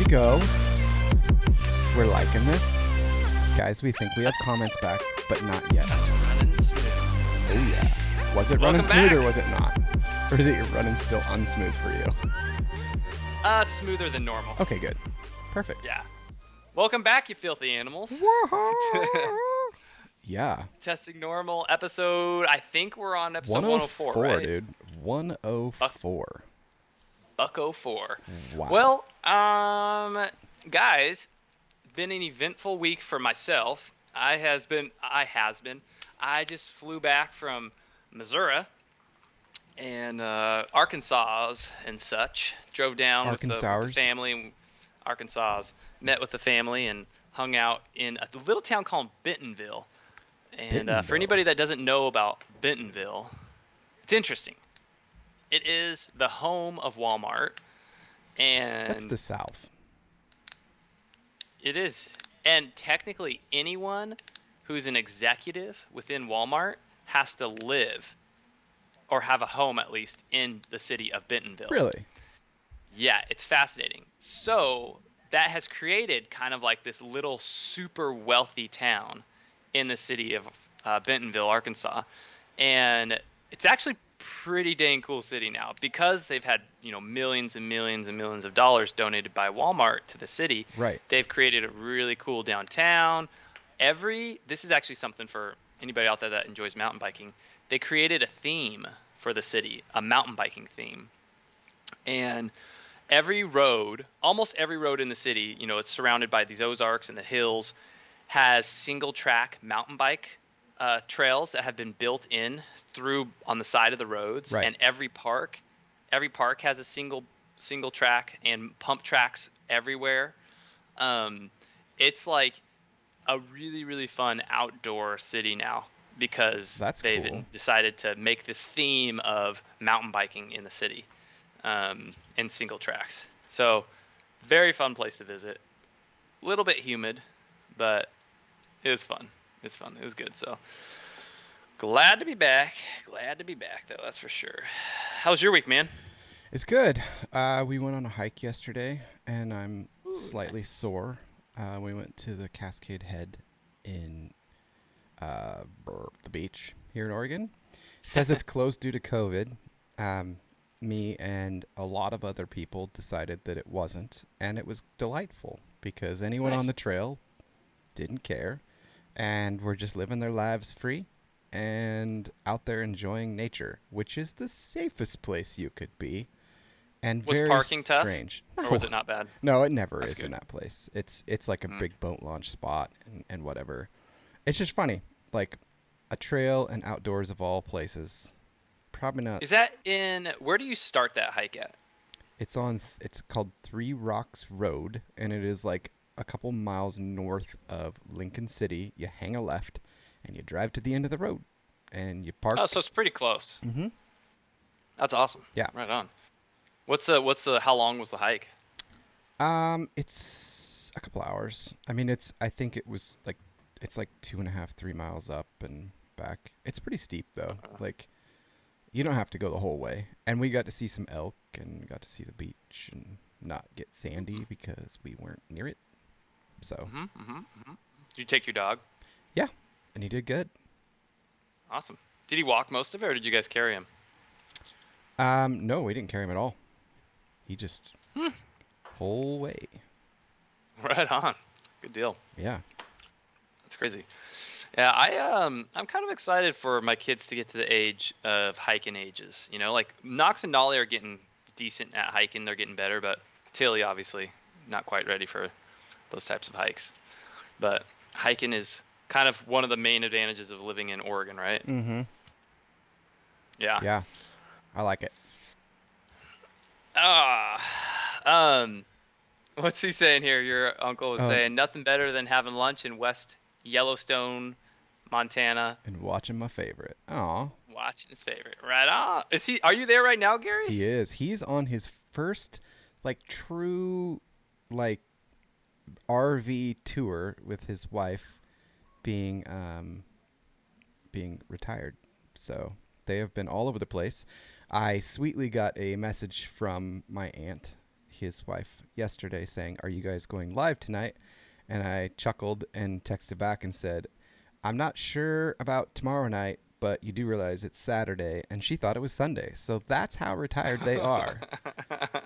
go. We're liking this. Guys, we think we have comments back, but not yet. That's running smooth. Oh, yeah. Was it running smooth or was it not? Or is it running still unsmooth for you? Smoother than normal. Okay, good. Perfect. Yeah. Welcome back, you filthy animals. Yeah. Testing normal episode. I think we're on episode 104, right? Dude. 104. Bucko 4. Wow. Well, guys, been an eventful week for myself. I just flew back from Missouri and Arkansas and such. Drove down with the family. Arkansas. Met with the family and hung out in a little town called Bentonville. And for anybody that doesn't know about Bentonville, it's interesting. It is the home of Walmart. And that's the South. It is. And technically anyone who's an executive within Walmart has to live or have a home at least in the city of Bentonville. Really? Yeah, it's fascinating. So that has created kind of like this little super wealthy town in the city of Bentonville, Arkansas. And it's actually pretty dang cool city now because they've had, millions and millions and millions of dollars donated by Walmart to the city. Right. They've created a really cool downtown. This is actually something for anybody out there that enjoys mountain biking. They created a theme for the city, a mountain biking theme. And almost every road in the city, it's surrounded by these Ozarks and the hills, has single track mountain bike trails that have been built in through on the side of the roads. Right. And every park has a single track and pump tracks everywhere. It's like a really, really fun outdoor city now because they've decided to make this theme of mountain biking in the city. And single tracks. So very fun place to visit. A little bit humid, but it was fun. It's fun. It was good. So glad to be back. Glad to be back though, that's for sure. How was your week, man? It's good. We went on a hike yesterday and I'm slightly sore. We went to the Cascade Head in the beach here in Oregon. It says it's closed due to COVID. Me and a lot of other people decided that it wasn't, and it was delightful because anyone on the trail didn't care and were just living their lives free and out there enjoying nature, which is the safest place you could be. And was very parking strange. Tough? Or was it not bad? No, it never is good. In that place. It's like a big boat launch spot and whatever. It's just funny, like a trail and outdoors of all places. Probably not. Is that where do you start that hike at? It's called Three Rocks Road, and it is like a couple miles north of Lincoln City. You hang a left, and you drive to the end of the road, and you park. Oh, so it's pretty close. Mm-hmm. That's awesome. Yeah. Right on. How long was the hike? It's a couple hours. I mean, I think it's like 2.5, 3 miles up and back. It's pretty steep though. Like, you don't have to go the whole way. And we got to see some elk and got to see the beach and not get sandy because we weren't near it. So. Did you take your dog? Yeah, and he did good. Awesome. Did he walk most of it, or did you guys carry him? No, we didn't carry him at all. He just whole way. Right on. Good deal. Yeah. That's crazy. Yeah, I'm kind of excited for my kids to get to the age of hiking ages. Like Knox and Nolly are getting decent at hiking. They're getting better, but Tilly obviously not quite ready for those types of hikes. But hiking is kind of one of the main advantages of living in Oregon, right? Mm-hmm. Yeah. Yeah. I like it. What's he saying here? Your uncle was saying nothing better than having lunch in West Yellowstone, Montana. And watching my favorite. Aw. Watching his favorite. Right on. Are you there right now, Gary? He is. He's on his first, true, RV tour with his wife being retired. So they have been all over the place. I sweetly got a message from my aunt his wife yesterday saying, "Are you guys going live tonight?" And I chuckled and texted back and said, "I'm not sure about tomorrow night, but you do realize it's Saturday." And she thought it was Sunday. So that's how retired they are,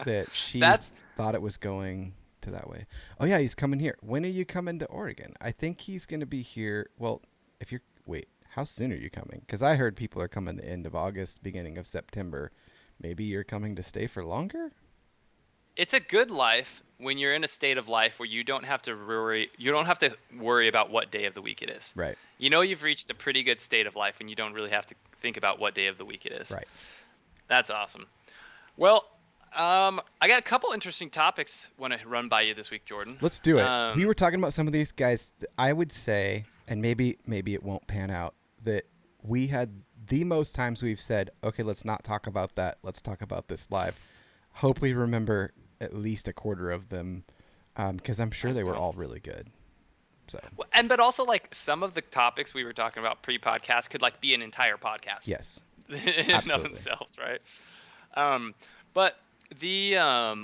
that she That's thought it was going to that way. Oh, yeah, he's coming here. When are you coming to Oregon? I think he's going to be here. Well, if you're, wait, how soon are you coming? Because I heard people are coming the end of August, beginning of September. Maybe you're coming to stay for longer? it's a good life when you're in a state of life where you don't have to worry about what day of the week it is. Right, You know you've reached a pretty good state of life when you don't really have to think about what day of the week it is. right. That's awesome. Well, I got a couple interesting topics want to run by you this week, Jordan. Let's do it. We Um, were talking about some of these guys. I would say, and maybe it won't pan out, that we had the most times we've said, "Okay, let's not talk about that. Let's talk about this live." Hope we remember at least a quarter of them, because I'm sure they were well, all really good. So but also like some of the topics we were talking about pre-podcast could like be an entire podcast yes, in and of absolutely. themselves, right? Um, but the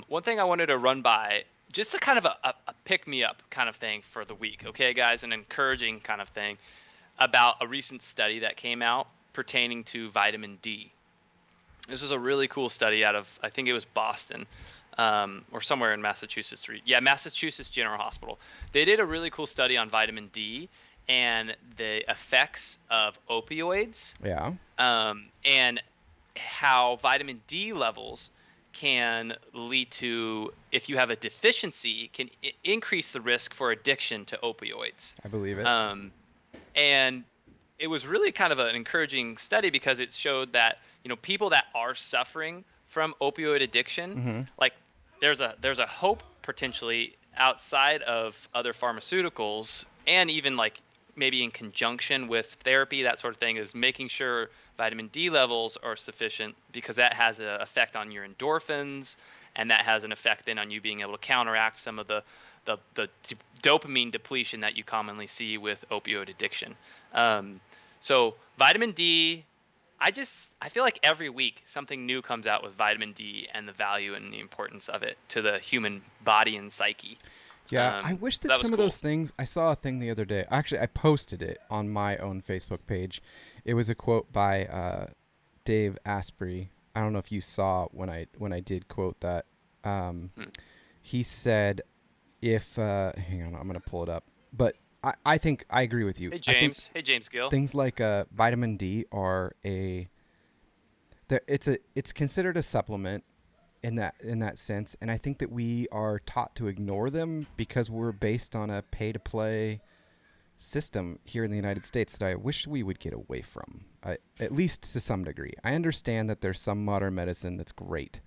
one thing I wanted to run by, just a kind of a pick me up kind of thing for the week, okay, guys, an encouraging kind of thing about a recent study that came out pertaining to vitamin D. This was a really cool study out of, I think it was Boston, or somewhere in Massachusetts. Yeah, Massachusetts General Hospital. They did a really cool study on vitamin D and the effects of opioids, Yeah, and how vitamin D levels can lead to, if you have a deficiency, can increase the risk for addiction to opioids. I believe it. Um, and it was really kind of an encouraging study because it showed that people that are suffering from opioid addiction, Mm-hmm. like there's a hope potentially outside of other pharmaceuticals, and even like maybe in conjunction with therapy, that sort of thing, is making sure vitamin D levels are sufficient, because that has an effect on your endorphins, and that has an effect then on you being able to counteract some of the dopamine depletion that you commonly see with opioid addiction. So vitamin D, I feel like every week something new comes out with vitamin D and the value and the importance of it to the human body and psyche. Yeah, I wish So that that was some of cool. those things. I saw a thing the other day. Actually, I posted it on my own Facebook page. It was a quote by Dave Asprey. I don't know if you saw when I did quote that. Um, Hmm. he said, "If hang on, I'm gonna pull it up." But I think I agree with you. Hey I think James. Hey James Gill. things like vitamin D are it's considered a supplement in that sense, and I think that we are taught to ignore them because we're based on a pay to play system here in the United States that I wish we would get away from, at least to some degree. I understand that there's some modern medicine that's great.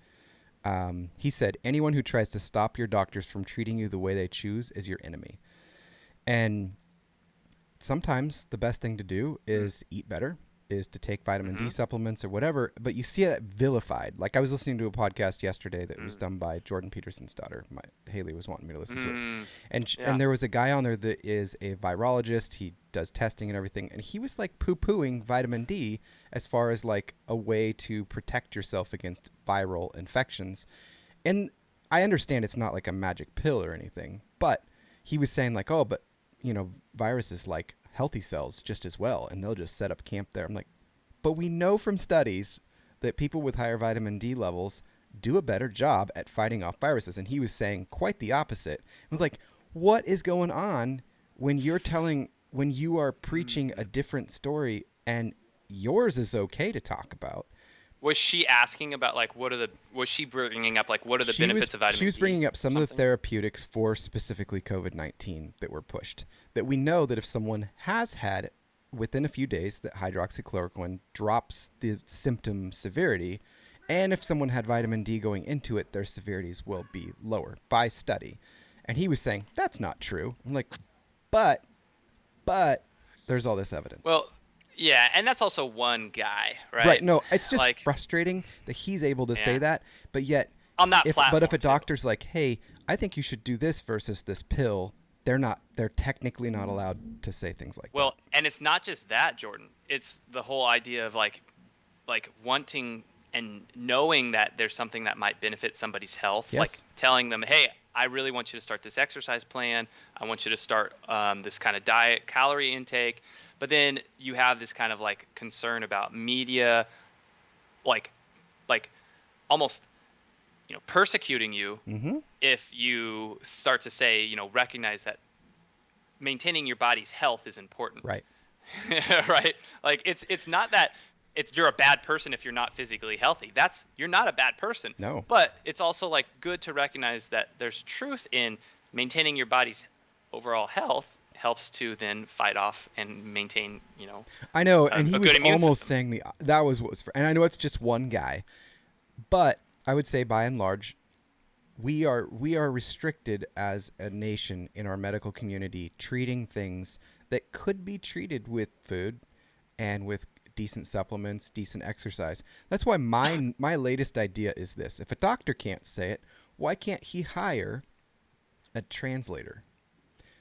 He said, "Anyone who tries to stop your doctors from treating you the way they choose is your enemy." And sometimes the best thing to do Hmm. is eat better, is to take vitamin D Mm-hmm. supplements or whatever, but you see it vilified. Like I was listening to a podcast yesterday that was Mm. done by Jordan Peterson's daughter. Haley was wanting me to listen to it. Mm. Yeah. And there was a guy on there that is a virologist. He does testing and everything, and he was like poo-pooing vitamin D as far as like a way to protect yourself against viral infections. And I understand it's not like a magic pill or anything, but he was saying like, "Oh, but viruses like healthy cells just as well, and they'll just set up camp there." I'm like, but we know from studies that people with higher vitamin D levels do a better job at fighting off viruses. And he was saying quite the opposite. I was like, what is going on when you are preaching a Mm. different story and yours is okay to talk about? Was she asking about like was she bringing up like what are the benefits of She vitamin was D bringing up or some of the something? therapeutics for specifically COVID-19 that were pushed. That we know that if someone has had within a few days that hydroxychloroquine drops the symptom severity, and if someone had vitamin D going into it, their severities will be lower by study. And he was saying that's not true. I'm like, but but there's all this evidence. Well, yeah, and that's also one guy, Right. right? No, it's just Like, frustrating that he's able to say yeah, that, but yet on that if platform a too. doctor's like, "Hey, I think you should do this versus this pill," they're technically not allowed to say things like that. Well, and it's not just that, Jordan. It's the whole idea of like wanting and knowing that there's something that might benefit somebody's health, like Yes. telling them, hey, I really want you to start this exercise plan. I want you to start this kind of diet, calorie intake. But then you have this kind of like concern about media, like like almost persecuting you Mm-hmm. if you start to say recognize that maintaining your body's health is important. Right. Right? Like it's not that you're a bad person if you're not physically healthy. You're not a bad person. No. But it's also like good to recognize that there's truth in maintaining your body's overall health helps to then fight off and maintain, I know, and he a was good immune almost system. saying that was what was, and I know it's just one guy, but I would say by and large, we are restricted as a nation in our medical community treating things that could be treated with food and with decent supplements, decent exercise. That's why my latest idea is this: if a doctor can't say it, why can't he hire a translator?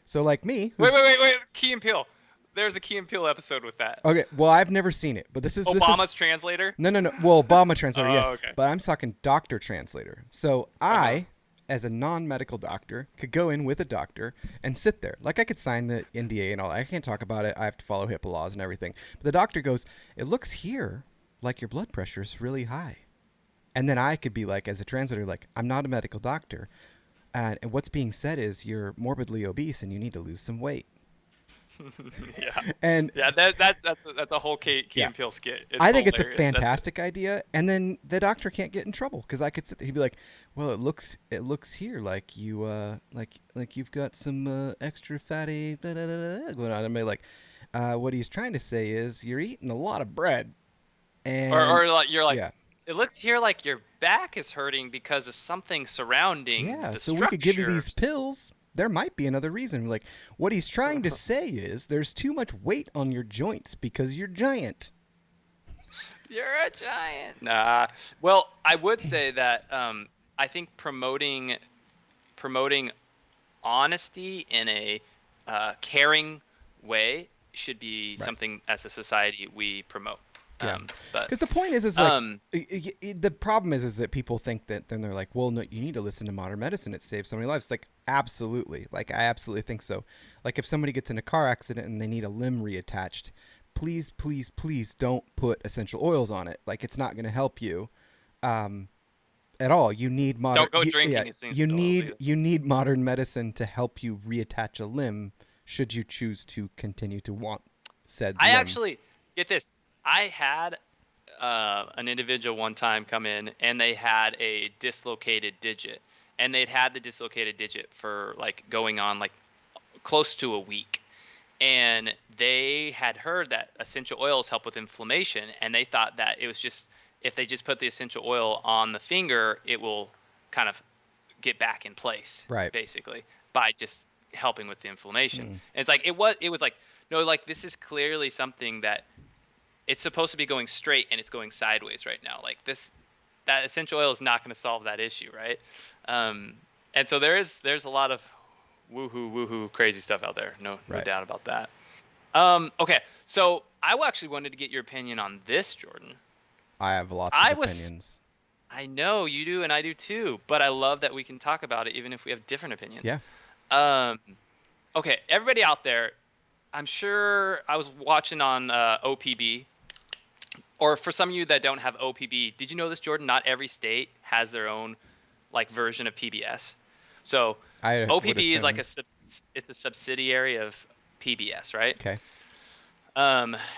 So like me, Wait, who's wait, wait, wait. Key and Peele. There's a Key and Peele episode with that. okay, well I've never seen it, but this is Obama's translator. no, no, no. Well, Obama translator, yes, Oh, okay. but I'm talking doctor translator. So Uh-huh. I, as a non-medical doctor, could go in with a doctor and sit there. Like I could sign the NDA and all. I can't talk about it. I have to follow HIPAA laws and everything. But the doctor goes, "It looks here like your blood pressure is really high," and then I could be like, as a translator, like, "I'm not a medical doctor, and what's being said is you're morbidly obese and you need to lose some weight." Yeah. And Yeah, that's a whole Key yeah, and Peele skit. It's I think it's a hilarious. fantastic idea, and then the doctor can't get in trouble because I could sit there. He'd be like, "Well, it looks here like you like you've got some extra fatty da, da, da, da, going on." And be like, "What he's trying to say is you're eating a lot of bread, and Or like you're like, yeah, it looks here like your back is hurting because of something surrounding yeah. the So we could give you these structures. pills." There might be another reason. Like what he's trying to say is there's too much weight on your joints because you're giant. You're a giant. Nah. Well, I would say that I think promoting honesty in a caring way should be Right. something as a society we promote. Yeah, But because the point is like um, the problem is that people think that then they're like, well, no, you need to listen to modern medicine. It saves so many lives. Like absolutely, like I absolutely think so. Like if somebody gets in a car accident and they need a limb reattached, please, please, please don't put essential oils on it. Like it's not going to help you at all. You need modern, don't go yeah, drinking essential oils either. you need modern medicine to help you reattach a limb. Should you choose to continue to want said I limb? actually get this. I had an individual one time come in and they had a dislocated digit, and they'd had the dislocated digit for like going on like close to a week, and they had heard that essential oils help with inflammation, and they thought that it was just if they just put the essential oil on the finger, it will kind of get back in place, Right. basically, by just helping with the inflammation. Mm. And it's like it was like no, like this is clearly something that it's supposed to be going straight and it's going sideways right now. Like that essential oil is not going to solve that issue, right? Um, and so there's a lot of woohoo crazy stuff out there. No Right. doubt about that. Okay, so I actually wanted to get your opinion on this, Jordan. I have lots of I was opinions. I know you do and I do too, but I love that we can talk about it even if we have different opinions. Yeah. Um, okay, everybody out there, I'm sure I was watching on OPB, or for some of you that don't have OPB, did you know this, Jordan? Not every state has their own like version of PBS. So I would OPB is like assume. it's a subsidiary of PBS, right? Okay.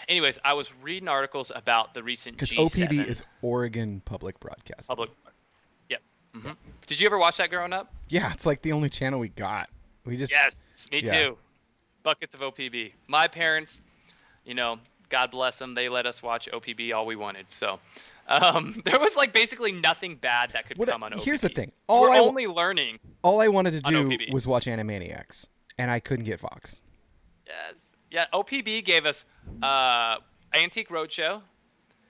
Anyways, I was reading articles about the recent Because OPB G7 is Oregon Public Broadcasting. public. Yep. Yeah. Did you ever watch that growing up? Yeah, it's like the only channel we got. We just Yes, me yeah. too. Buckets of OPB. My parents, God bless them, they let us watch OPB all we wanted. So there was like basically nothing bad that could What come on OPB. here's the thing. We're only learning All I wanted to on do OPB. was watch Animaniacs, and I couldn't get Fox. Yes. Yeah, OPB gave us Antique Roadshow.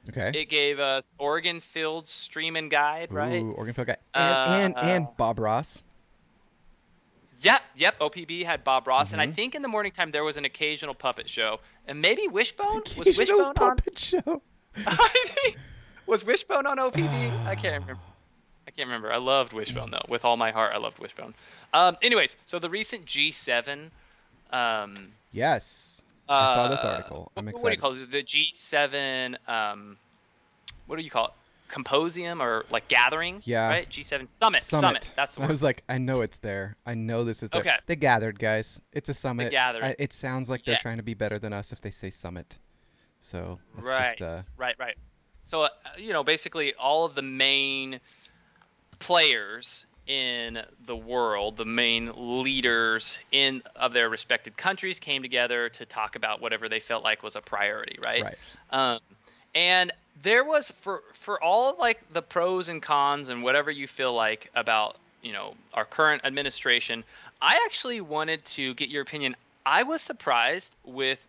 Okay. It gave us Oregon Field Stream and Guide, right? Ooh, Oregon Field Guy. And Bob Ross. Yep. OPB had Bob Ross, and I Mhm. think in the morning time there was an occasional puppet show, and maybe Wishbone was Occasional Wishbone on. puppet show. I think Was Wishbone on OPB? I can't remember. I can't remember. I loved Wishbone though, with all my heart. I loved Wishbone. Anyways, so the recent G7, um, Yes, I saw this article. I'm what do you excited. call it? The G7, what do you call it? Symposium or like gathering, Yeah, right? G7 summit. summit. That's the I word. was like, I know it's there. I know this is there. Okay, They gathered, guys. It's a the summit. gathering. It sounds like they're Yeah, trying to be better than us if they say summit. So let's just right, right. So basically all of the main players in the world, the main leaders in of their respected countries came together to talk about whatever they felt like was a priority, right? right. Um, and there was for all like the pros and cons and whatever you feel like about our current administration, I actually wanted to get your opinion. I was surprised with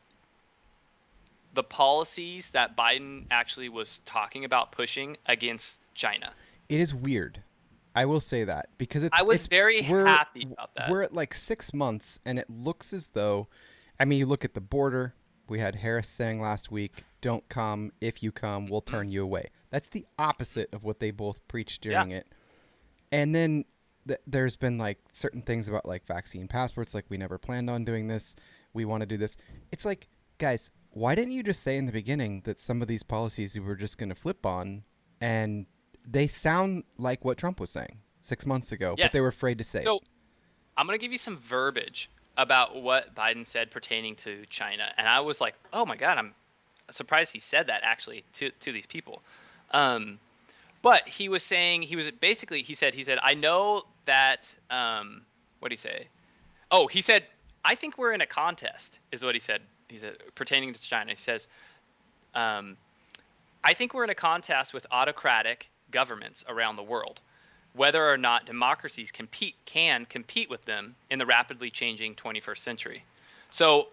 the policies that Biden actually was talking about pushing against China. It is weird. I will say that because I was it's very we're happy about that. we're at like 6 months and it looks as though, I mean, you look at the border. We had Harris saying last week, "Don't come. If you come, we'll Mhm. turn you away." That's the opposite of what they both preached Yeah. during it. And then there's been like certain things about like vaccine passports, like we never planned on doing this. We want to do this. It's like, guys, why didn't you just say in the beginning that some of these policies you were just going to flip on? And they sound like what Trump was saying 6 months ago, but they Yes. were afraid to say it. So I'm going to give you some verbiage about what Biden said pertaining to China. And I was like, oh my God, I'm surprised he said that actually to these people. Um, but he was saying, he said, I know that, what did he say? Oh, he said, I think we're in a contest, is what he said. He said, pertaining to China. He says, um, I think we're in a contest with autocratic governments around the world, whether or not democracies can compete with them in the rapidly changing 21st century. So,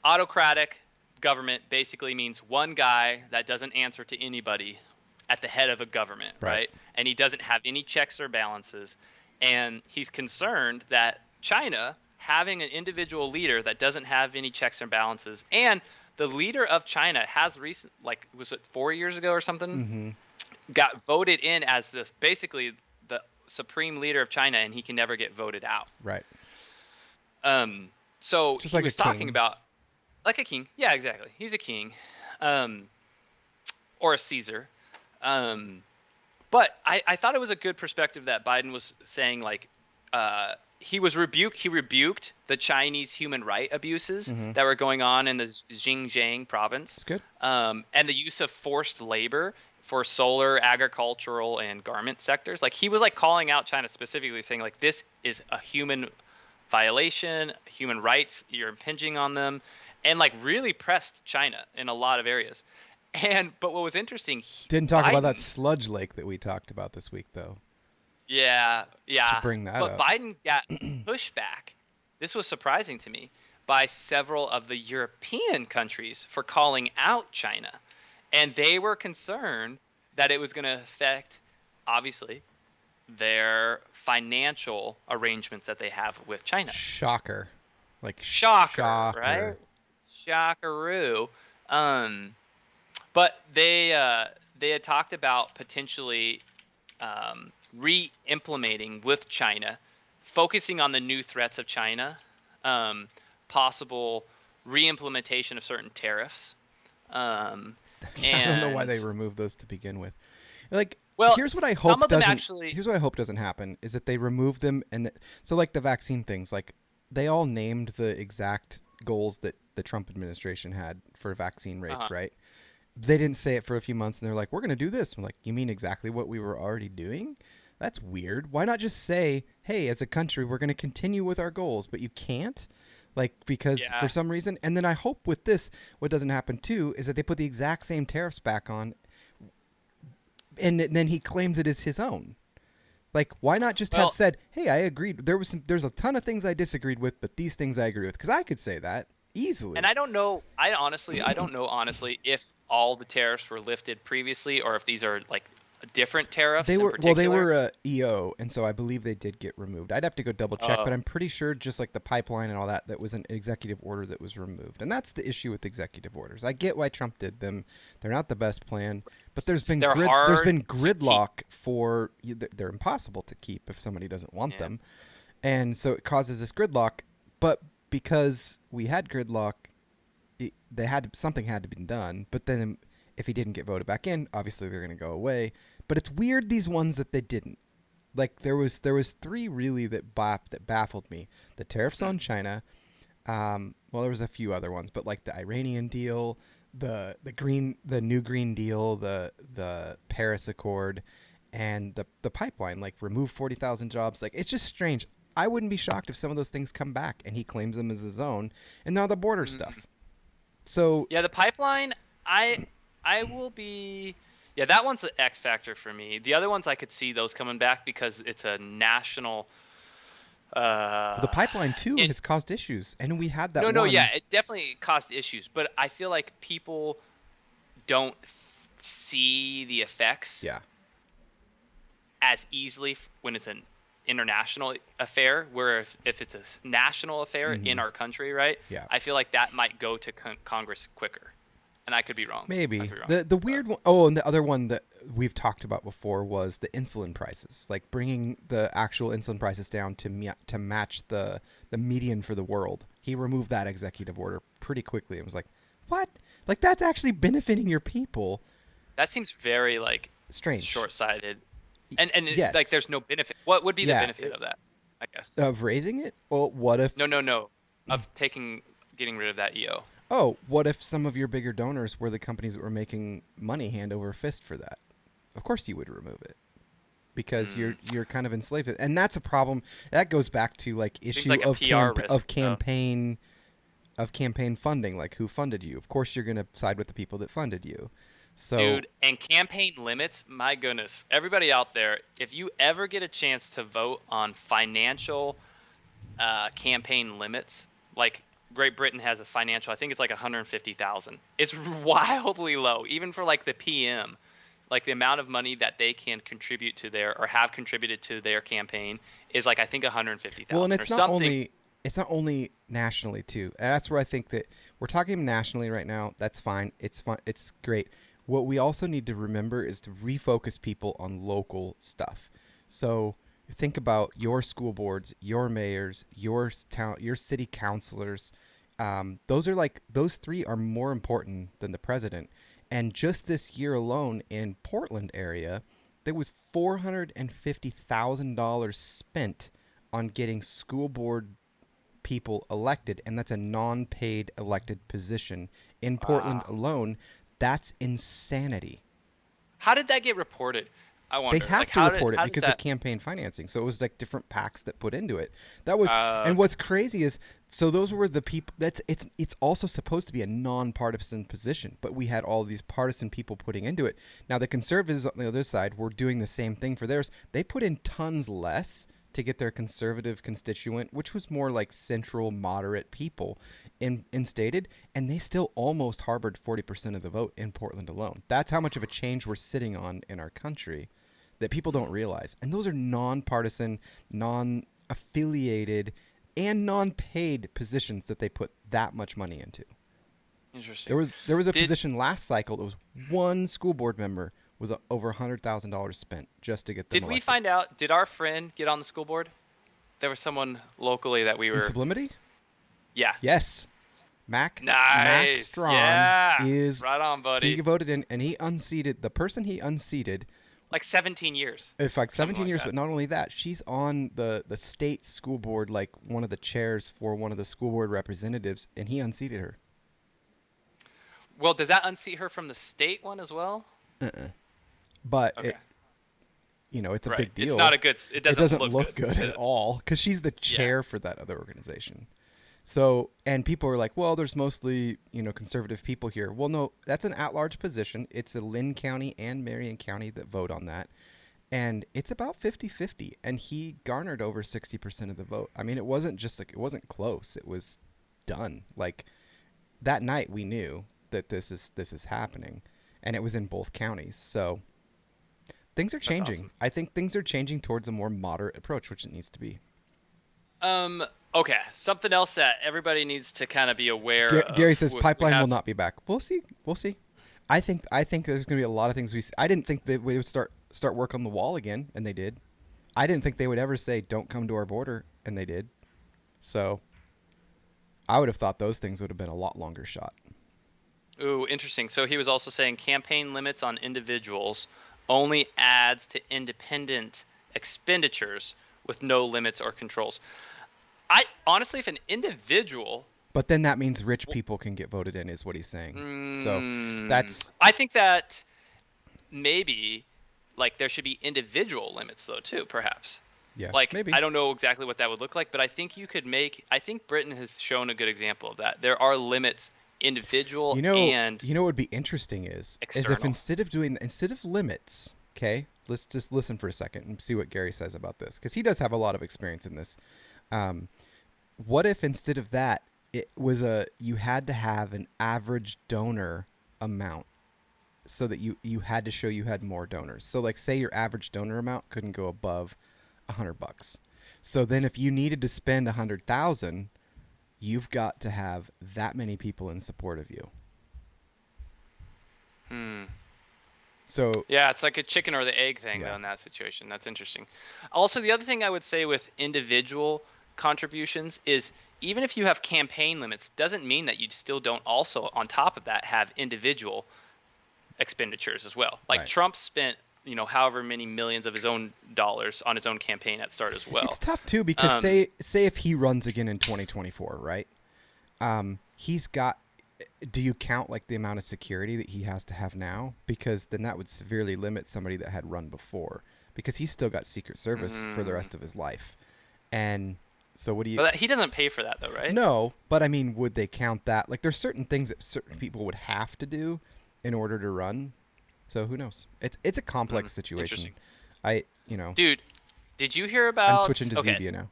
autocratic government basically means one guy that doesn't answer to anybody at the head of a government, Right. right? And he doesn't have any checks or balances. And he's concerned that China having an individual leader that doesn't have any checks or balances, and the leader of China has recent, like, was it 4 years ago or something, Mm-hmm. got voted in as this basically the supreme leader of China, and he can never get voted out. Right. Um, so Just he like a was talking king. about like a king. Yeah, exactly. He's a king, um, or a Caesar. Um, but I thought it was a good perspective that Biden was saying, like, he rebuked the Chinese human right abuses Mm-hmm. that were going on in the Xinjiang province, It's good. and the use of forced labor for solar, agricultural, and garment sectors. Like, he was like calling out China specifically, saying like this is a human violation, human rights, you're impinging on them, and like really pressed China in a lot of areas. But what was interesting, Didn't talk about that Biden, sludge lake that we talked about this week, though. yeah, Should yeah, bring that but up. Biden got pushback. This was surprising to me by several of the European countries for calling out China, and they were concerned that it was going to affect, obviously, their financial arrangements that they have with China. Shocker. Like, Shocker, right? shocker. Shockaroo. Um, but they had talked about potentially re-implementing with China, focusing on the new threats of China, um, possible re-implementation of certain tariffs, um, I don't know why and they removed those to begin with. Like, well, here's what I some hope of them doesn't. actually. Here's what I hope doesn't happen is that they remove them, and so like the vaccine things, like they all named the exact goals that the Trump administration had for vaccine rates, Uh-huh. right? They didn't say it for a few months, and they're like, "We're going to do this." I'm like, "You mean exactly what we were already doing?" That's weird. Why not just say, "Hey, as a country, we're going to continue with our goals," but you can't, like, because for Yeah. some reason. And then I hope with this, what doesn't happen too is that they put the exact same tariffs back on, and then he claims it as his own. Like, why not just have Well, said, "Hey, I agreed. There's a ton of things I disagreed with, but these things I agree with," because I could say that and easily. I don't know. I don't know honestly if all the tariffs were lifted previously, or if these are like different They tariffs in were well, they particular? were EO, and so I believe they did get removed. I'd have to go double check, but Oh, I'm pretty sure just like the pipeline and all that, that was an executive order that was removed. And that's the issue with executive orders. I get why Trump did them; they're not the best plan, but they're there's hard been to keep. gridlock for they're impossible to keep if somebody doesn't want Yeah. them, and so it causes this gridlock. But because we had gridlock, something had to be done. But then if he didn't get voted back in, obviously they're going to go away. But it's weird these ones that they didn't. Like there was three really that baffled me. The tariffs Hmm. on China. Well, there was a few other ones, but like the Iranian deal, the new Green Deal, the Paris Accord, and the pipeline. Like remove 40,000 jobs. Like it's just strange. I wouldn't be shocked if some of those things come back and he claims them as his own. And now the border Mm. stuff. So Yeah, the pipeline. I I will be. Yeah, that one's the X factor for me. The other ones I could see those coming back because it's a national. the Uh, pipeline too it has caused issues, and we had that no, no, yeah, one. it definitely caused issues, but I feel like people don't see the effects Yeah. as easily when it's an international affair. Where if it's a national affair Mm-hmm. in our country, right? Yeah. I feel like that might go to Congress quicker, and I could be wrong. I Maybe could be wrong, the but weird one, oh, and the other one that we've talked about before was the insulin prices, like bringing the actual insulin prices down to match the median for the world. He removed that executive order pretty quickly and was like, "What? Like that's actually benefiting your people?" that seems very like Strange. short-sighted, like Yes. there's no benefit. What would be the Yeah. benefit of that? I guess. Of raising it. Well, what if? No, no, no. Of getting rid of that EO. Oh, what if some of your bigger donors were the companies that were making money hand over fist for that? Of course, you would remove it, because Hmm. you're kind of enslaved, and that's a problem. That goes back to like Seems issue like a of PR risk, though. campaign funding. Like who funded you? Of course, you're going to side with the people that funded you. So Dude, and campaign limits, my goodness. Everybody out there, if you ever get a chance to vote on financial campaign limits, like Great Britain has a financial, I think it's like 150,000. It's wildly low, even for like the PM. Like the amount of money that they can contribute to their or have contributed to their campaign is like I think well, and 150,000 or something. it's not only nationally too. And that's where I think that we're talking nationally right now. That's fine. It's fun. It's great. What we also need to remember is to refocus people on local stuff. So think about your school boards, your mayors, your city councilors. Those three are more important than the president. And just this year alone in Portland area, there was $450,000 spent on getting school board people elected, and that's a non-paid elected position in Portland Wow. alone. That's insanity. How did that get reported? I They wonder. Like have to report it how did because of that campaign financing. So it was like different PACs that put into it. That was, and okay. what's crazy is, so those were the people. It's also supposed to be a nonpartisan position, but we had all these partisan people putting into it. Now the conservatives on the other side were doing the same thing for theirs. They put in tons less to get their conservative constituent, which was more like central moderate people, instated, and they still almost harbored 40% of the vote in Portland alone. That's how much of a change we're sitting on in our country that people don't realize. And those are nonpartisan, non-affiliated, and non-paid positions that they put that much money into. Interesting. There was a Did position last cycle that was one school board member was over $100,000 spent just to get them did we elected. find out? Did our friend get on the school board? There was someone locally that we In were. sublimity? Yeah. Yes. Mac Nice. Strawn Yeah. is Right on, he buddy. voted in, and he unseated the person he unseated. Like 17 years In fact, or something 17 like years, that. but not only that, she's on the state school board, like one of the chairs for one of the school board representatives, and he unseated her. Well, does that unseat her from the state one as well? But Okay. it's a Right. big It's not deal. a good. It It doesn't doesn't look look good. good at all because she's the Yeah. chair for that other organization. So, and people are like, well, there's mostly, conservative people here. Well, no, that's an at-large position. It's a Lynn County and Marion County that vote on that. And it's about 50-50. And he garnered over 60% of the vote. I mean, it wasn't just like, it wasn't close. It was done. Like that night we knew that this is happening. And it was in both counties. So Things are That's changing. awesome. I think things are changing towards a more moderate approach, which it needs to be. Um, okay, something else that everybody needs to kind of be aware Gary of. says We pipeline will have. not be back. We'll see. We'll see. I think there's going to be a lot of things we. I didn't think that we would start work on the wall again, and they did. I didn't think they would ever say don't come to our border, and they did. So I would have thought those things would have been a lot longer shot. Ooh, interesting. So he was also saying campaign limits on individuals only adds to independent expenditures with no limits or controls. I honestly, if an individual, But then that means rich people can get voted in, is what he's saying. So that's I think that maybe like there should be individual limits though too, perhaps. yeah, Like maybe. I don't know exactly what that would look like, but I think you could make. I think Britain has shown a good example of that. There are limits, individual and You know what would be interesting is if external. instead of limits, okay, let's just listen for a second and see what Gary says about this because he does have a lot of experience in this. Um, what if instead of that, it was you had to have an average donor amount so that you had to show you had more donors. So like say your average donor amount couldn't go above $100. So then if you needed to spend 100,000, you've got to have that many people in support of you. Hmm. So Yeah, it's like a chicken or the egg thing, though, yeah. in that situation. That's interesting. Also, the other thing I would say with individual contributions is even if you have campaign limits, doesn't mean that you still don't also, on top of that, have individual expenditures as well. Like Right. Trump spent, however many millions of his own dollars on his own campaign at start as It's well. tough too because Um, say if he runs again in 2024, right? He's got do you count like the amount of security that he has to have now? Because then that would severely limit somebody that had run before. Because he's still got Secret Service for the mm, rest of his life. And so what do you but he doesn't pay for that, though, right? No, but I mean, would they count that? Like there's certain things that certain people would have to do in order to run. So who knows? It's a complex situation. Interesting. I, you know, Dude, did you hear I'm about. switching to Okay, Zevia now.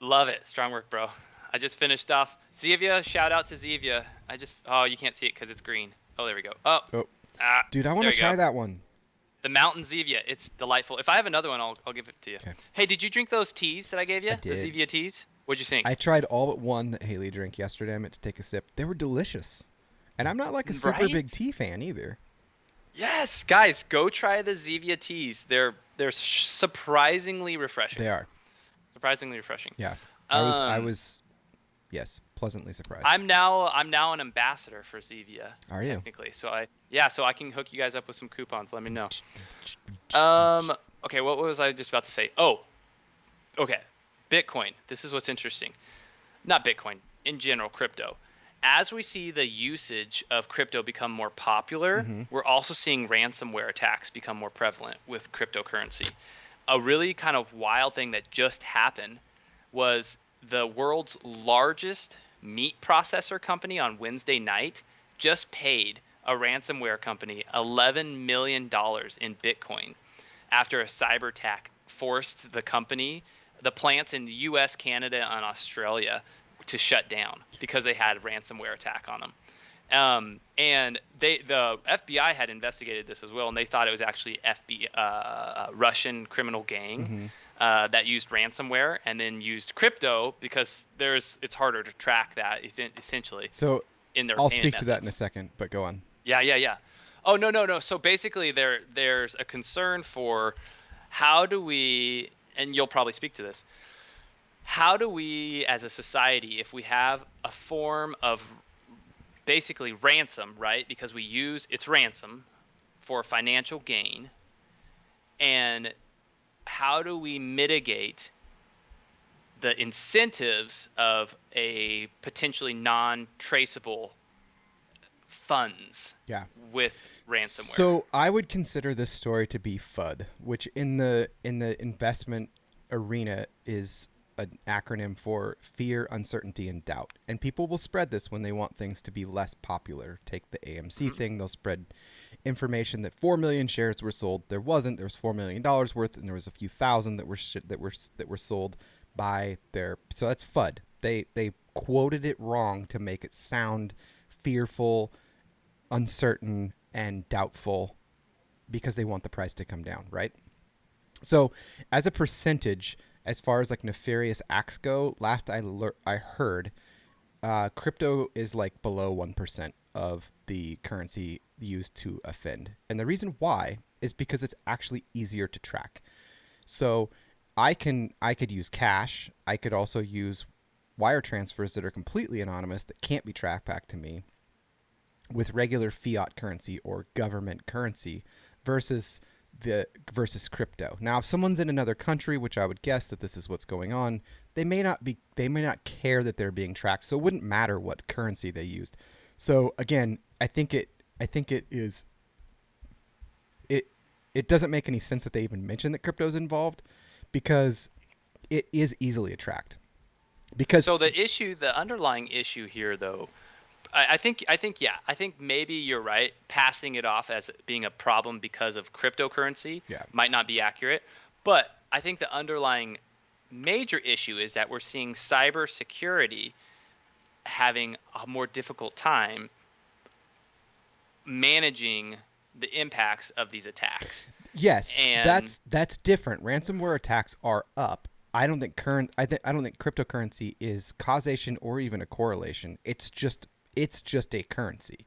love it. Strong work, bro. I just finished off Zevia. Shout out to Zevia. Oh, you can't see it because it's green. Oh, there we go. Oh, Oh, ah, dude, I want there to you go. try that one. The Mountain Zevia. It's delightful. If I have another one, I'll give it to you. Okay. Hey, did you drink those teas that I gave I you? The did. Zevia teas? What'd you think? I tried all but one that Haley drank yesterday. I meant to take a sip. They were delicious. And I'm not like a super Right? big tea fan either. Yes, guys, go try the Zevia teas. They're surprisingly They refreshing. are. Surprisingly refreshing. Yeah. I Um, was yes, pleasantly surprised. I'm now an ambassador for Zevia Are you? technically. So I can hook you guys up with some coupons. Let me know. Um, okay, what was I just about to say? Oh, okay. Bitcoin. This is what's interesting. Not Bitcoin, in general, crypto. As we see the usage of crypto become more popular, Mhm. we're also seeing ransomware attacks become more prevalent with cryptocurrency. A really kind of wild thing that just happened was the world's largest meat processor company on Wednesday night just paid a ransomware company $11 million in Bitcoin after a cyber attack forced the plants in the US, Canada, and Australia to shut down because they had a ransomware attack on them. And the FBI had investigated this as well, and they thought it was actually Russian criminal gang Mhm. that used ransomware and then used crypto because it's harder to track that essentially So in their I'll payment speak to that in a methods. second, but go on. Yeah, yeah, yeah. Oh, no, no, no. So basically, there's a concern for how do we, and you'll probably speak to this, how do we as a society, if we have a form of basically ransom, right? Because we use it's ransom for financial gain, and how do we mitigate the incentives of a potentially non-traceable funds Yeah. with ransomware? So I would consider this story to be FUD, which in the investment arena is an acronym for fear, uncertainty, and doubt. And people will spread this when they want things to be less popular. Take the AMC Mm-hmm. thing; they'll spread information that 4 million shares were sold. There wasn't. There was $4 million worth, and there was a few thousand that were sold by their. So that's FUD. They quoted it wrong to make it sound fearful, uncertain, and doubtful because they want the price to come down, right? So, as a percentage, as far as like nefarious acts go, last I heard, crypto is like below 1% of the currency used to offend. And the reason why is because it's actually easier to track. So I could use cash. I could also use wire transfers that are completely anonymous that can't be tracked back to me with regular fiat currency or government currency versus versus crypto. Now, if someone's in another country, which I would guess that this is what's going on, they may not care that they're being tracked, so it wouldn't matter what currency they used. So again, I think it is it it doesn't make any sense that they even mention that crypto's involved because it is easily tracked. Because So the underlying issue here, though, yeah, I think maybe you're right. Passing it off as being a problem because of cryptocurrency yeah. might not be accurate, but I think the underlying major issue is that we're seeing cybersecurity having a more difficult time managing the impacts of these attacks. Yes, And that's different. Ransomware attacks are up. I don't think cryptocurrency is causation or even a correlation. It's just a currency.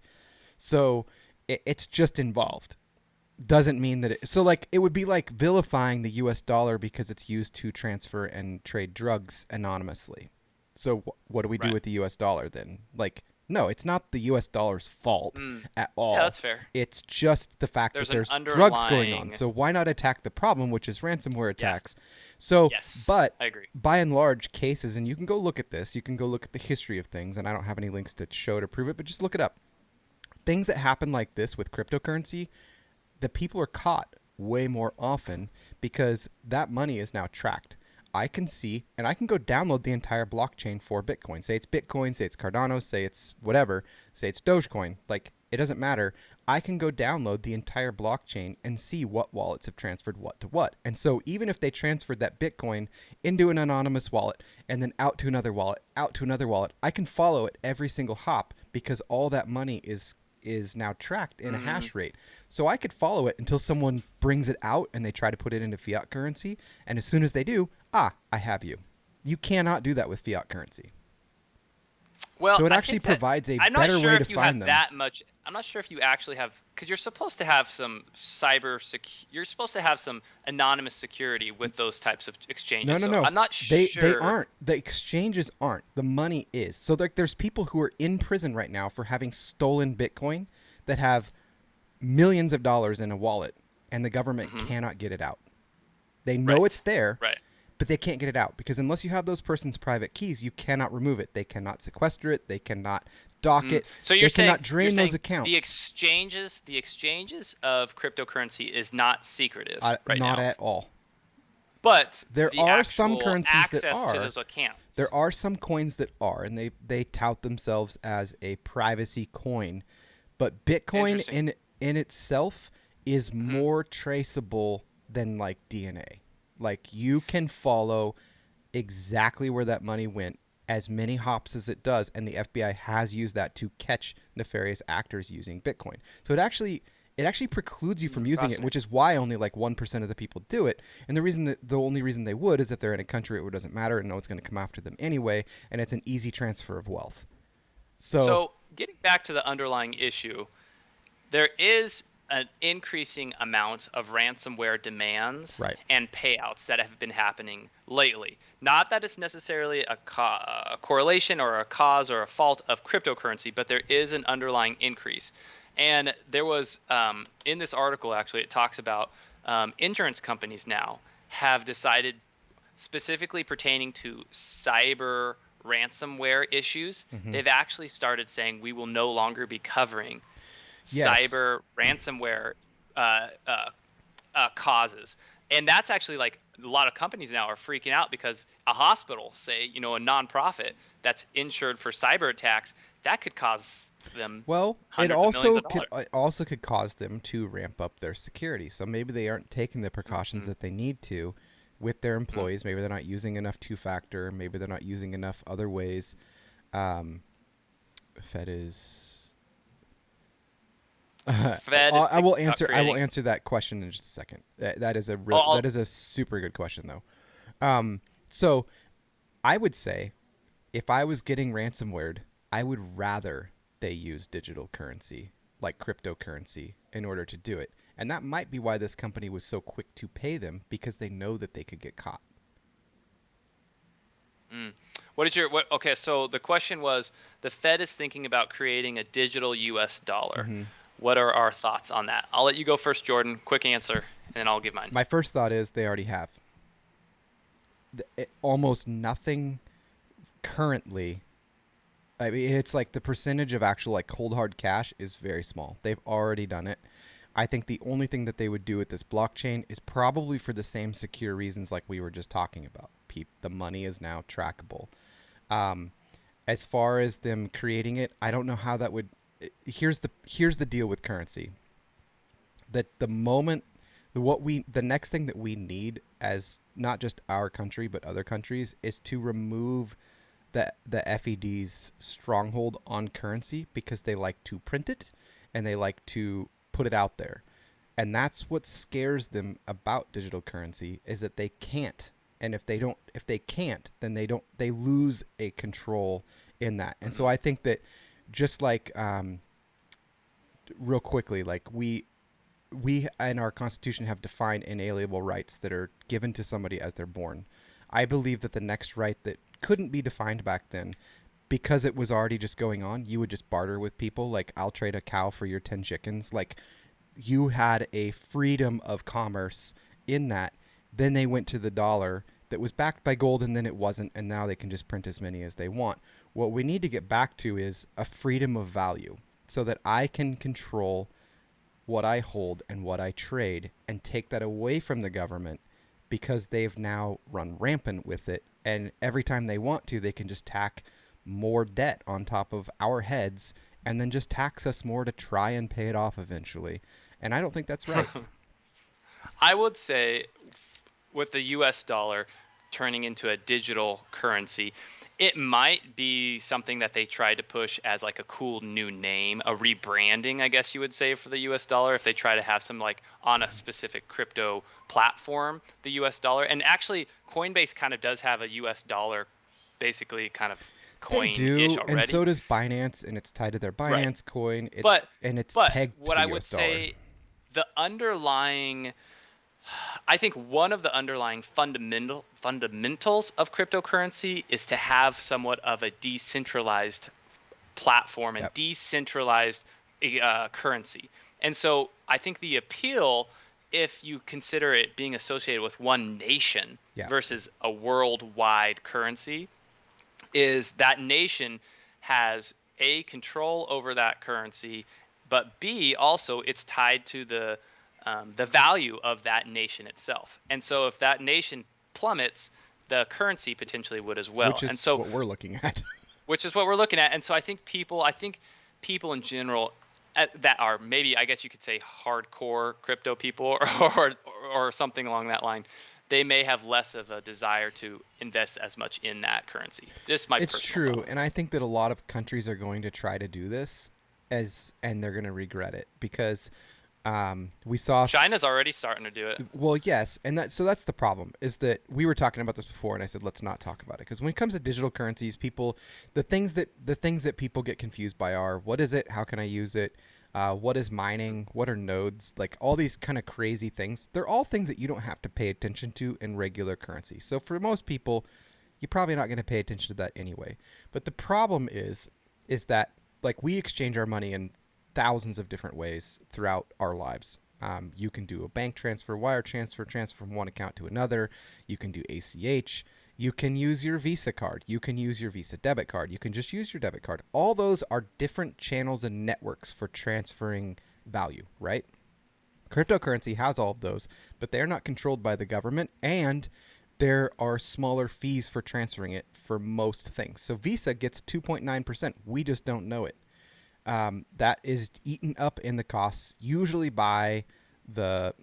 So it's just involved. Doesn't mean that so like it would be like vilifying the US dollar because it's used to transfer and trade drugs anonymously. So what do we do right. with the US dollar then? Like no, it's not the US dollar's fault at Yeah, all. that's fair. It's just the fact that There's an there's drugs going on. underlying. So why not attack the problem, which is ransomware Yeah. attacks? So, Yes, but I agree. by and large cases, and you can go look at this, you can go look at the history of things, and I don't have any links to show to prove it, but just look it up. Things that happen like this with cryptocurrency, the people are caught way more often because that money is now tracked. I can see and I can go download the entire blockchain for Bitcoin. Say it's Bitcoin, say it's Cardano, say it's whatever, say it's Dogecoin. Like it doesn't matter. I can go download the entire blockchain and see what wallets have transferred what to what. And so even if they transferred that Bitcoin into an anonymous wallet and then out to another wallet, out to another wallet, I can follow it every single hop because all that money is now tracked in a Mm-hmm. hash rate. So I could follow it until someone brings it out and they try to put it into fiat currency. And as soon as they do, I have you. You cannot do that with fiat currency. Well, So it I actually think that provides a I'm not better sure way to if you have find them. that much. I'm not sure if you actually have, because you're supposed to have some you're supposed to have some anonymous security with those types of No, exchanges. no, So no. I'm not They sure. aren't. The exchanges aren't. The money is. So like there's people who are in prison right now for having stolen Bitcoin that have millions of dollars in a wallet and the government Hmm. cannot get it out. They know it's Right. there, Right. but they can't get it out because unless you have those persons' private keys, you cannot remove it. They cannot sequester it. They cannot dock Mm. it. So They you're cannot drain those saying accounts. the exchanges of cryptocurrency is not secretive right Not now, at all. but There the are some actual currencies that access to are. those accounts. There are some coins that are, and they tout themselves as a privacy coin. But Bitcoin Interesting. in itself is Hmm. more traceable than like DNA. Like you can follow exactly where that money went as many hops as it does, and the FBI has used that to catch nefarious actors using Bitcoin. So it actually precludes you from using it, Fascinating. which is why only like 1% of the people do it. And the only reason they would is if they're in a country where it doesn't matter and no one's going to come after them anyway, and it's an easy transfer of wealth. So, So getting back to the underlying issue, there is an increasing amount of ransomware demands right. and payouts that have been happening lately. Not that it's necessarily a correlation or a cause or a fault of cryptocurrency, but there is an underlying increase. And there was, in this article, actually, it talks about insurance companies now have decided, specifically pertaining to cyber ransomware issues, Mm-hmm. they've actually started saying we will no longer be covering Yes. cyber ransomware uh, uh, causes. And that's actually like a lot of companies now are freaking out because a hospital, say, a nonprofit that's insured for cyber attacks, that could cause them Well, hundreds of millions of dollars. it also could cause them to ramp up their security. So maybe they aren't taking the precautions Mm-hmm. that they need to with their employees. Maybe they're not using enough two-factor. Maybe they're not using enough other ways. Um, Fed is Fed is I will thinking about answer. I will creating. answer that question in just a second. That is a Oh, that is a super good question though. So I would say if I was getting ransomware, I would rather they use digital currency like cryptocurrency in order to do it. And that might be why this company was so quick to pay them because they know that they could get caught. mm. What is your what? Okay, so the question was the Fed is thinking about creating a digital U.S. dollar. Mm-hmm. What are our thoughts on that? I'll let you go first, Jordan. Quick answer, and then I'll give mine. My first thought is they already have almost nothing currently. I mean, it's like the percentage of actual like cold hard cash is very small. They've already done it. I think the only thing that they would do with this blockchain is probably for the same secure reasons like we were just talking about. The money is now trackable. Um, as far as them creating it, I don't know how that would. Here's the deal with currency. That the moment the next thing that we need as not just our country but other countries is to remove the FED's stronghold on currency because they like to print it and they like to put it out there. And that's what scares them about digital currency is that they can't. And if they can't, then they lose a control in that. And so Hmm. I think that just like real quickly, like we in our constitution have defined inalienable rights that are given to somebody as they're born. I believe that the next right that couldn't be defined back then because it was already just going on, you would just barter with people like I'll trade a cow for your 10 chickens. Like you had a freedom of commerce in that. Then they went to the dollar that was backed by gold and then it wasn't and now they can just print as many as they want. What we need to get back to is a freedom of value so that I can control what I hold and what I trade and take that away from the government because they've now run rampant with it. And every time they want to, they can just tack more debt on top of our heads and then just tax us more to try and pay it off eventually. And I don't think that's right. I would say with the US dollar turning into a digital currency, it might be something that they try to push as like a cool new name, a rebranding, I guess you would say, for the US dollar if they try to have some like on a specific crypto platform, the US dollar. And actually, Coinbase kind of does have a US dollar basically kind of They coin-ish do, and already. so does Binance, and it's tied to their Right. Binance coin. But It's but pegged to what the I would US dollar. say the underlying I think one of the underlying fundamentals of cryptocurrency is to have somewhat of a decentralized platform and Yep. decentralized currency. And so I think the appeal, if you consider it being associated with one nation Yeah. versus a worldwide currency, is that nation has a control over that currency, but B also it's tied to the value of that nation itself. And so if that nation plummets, the currency potentially would as well. Which And is so what we're looking at. which is what we're looking at. And so I think people in general that are maybe I guess you could say hardcore crypto people or something along that line, they may have less of a desire to invest as much in that currency. Just my It's personal true, thought. and I think that a lot of countries are going to try to do this and they're going to regret it because we saw. China's already starting to do it. Well, yes, and that's the problem is that we were talking about this before, and I said let's not talk about it because when it comes to digital currencies, people the things that people get confused by are what is it, how can I use it, what is mining, what are nodes, like all these kind of crazy things. They're all things that you don't have to pay attention to in regular currency. So for most people, you're probably not going to pay attention to that anyway. But the problem is that like we exchange our money in thousands of different ways throughout our lives. You can do a bank transfer, wire transfer, transfer from one account to another. You can do ACH. You can use your Visa card. You can use your Visa debit card. You can just use your debit card. All those are different channels and networks for transferring value, right? Cryptocurrency has all of those, but they're not controlled by the government and there are smaller fees for transferring it for most things. So Visa gets 2.9%. We just don't know it. That is eaten up in the costs, usually the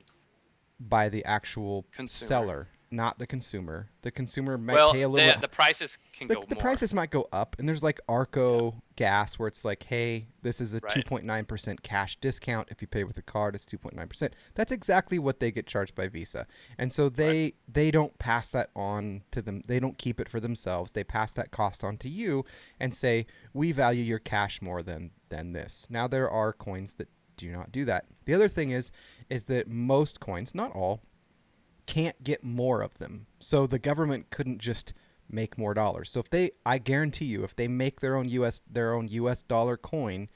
by the actual Consumer. seller. not the consumer. The consumer might Well, pay a little. the prices can go The more. prices might go up, and there's like Yeah. Arco gas where it's like, hey, this is a Right. 2.9% cash discount. If you pay with a card, it's 2.9%. That's exactly what they get charged by Visa, and so Right. they don't pass that on to them. They don't keep it for themselves. They pass that cost on to you and say, we value your cash more than this. Now there are coins that do not do that. The other thing is that most coins, not all, can't get more of them. So the government couldn't just make more dollars. So if they, I guarantee you, if they make their own US dollar coin,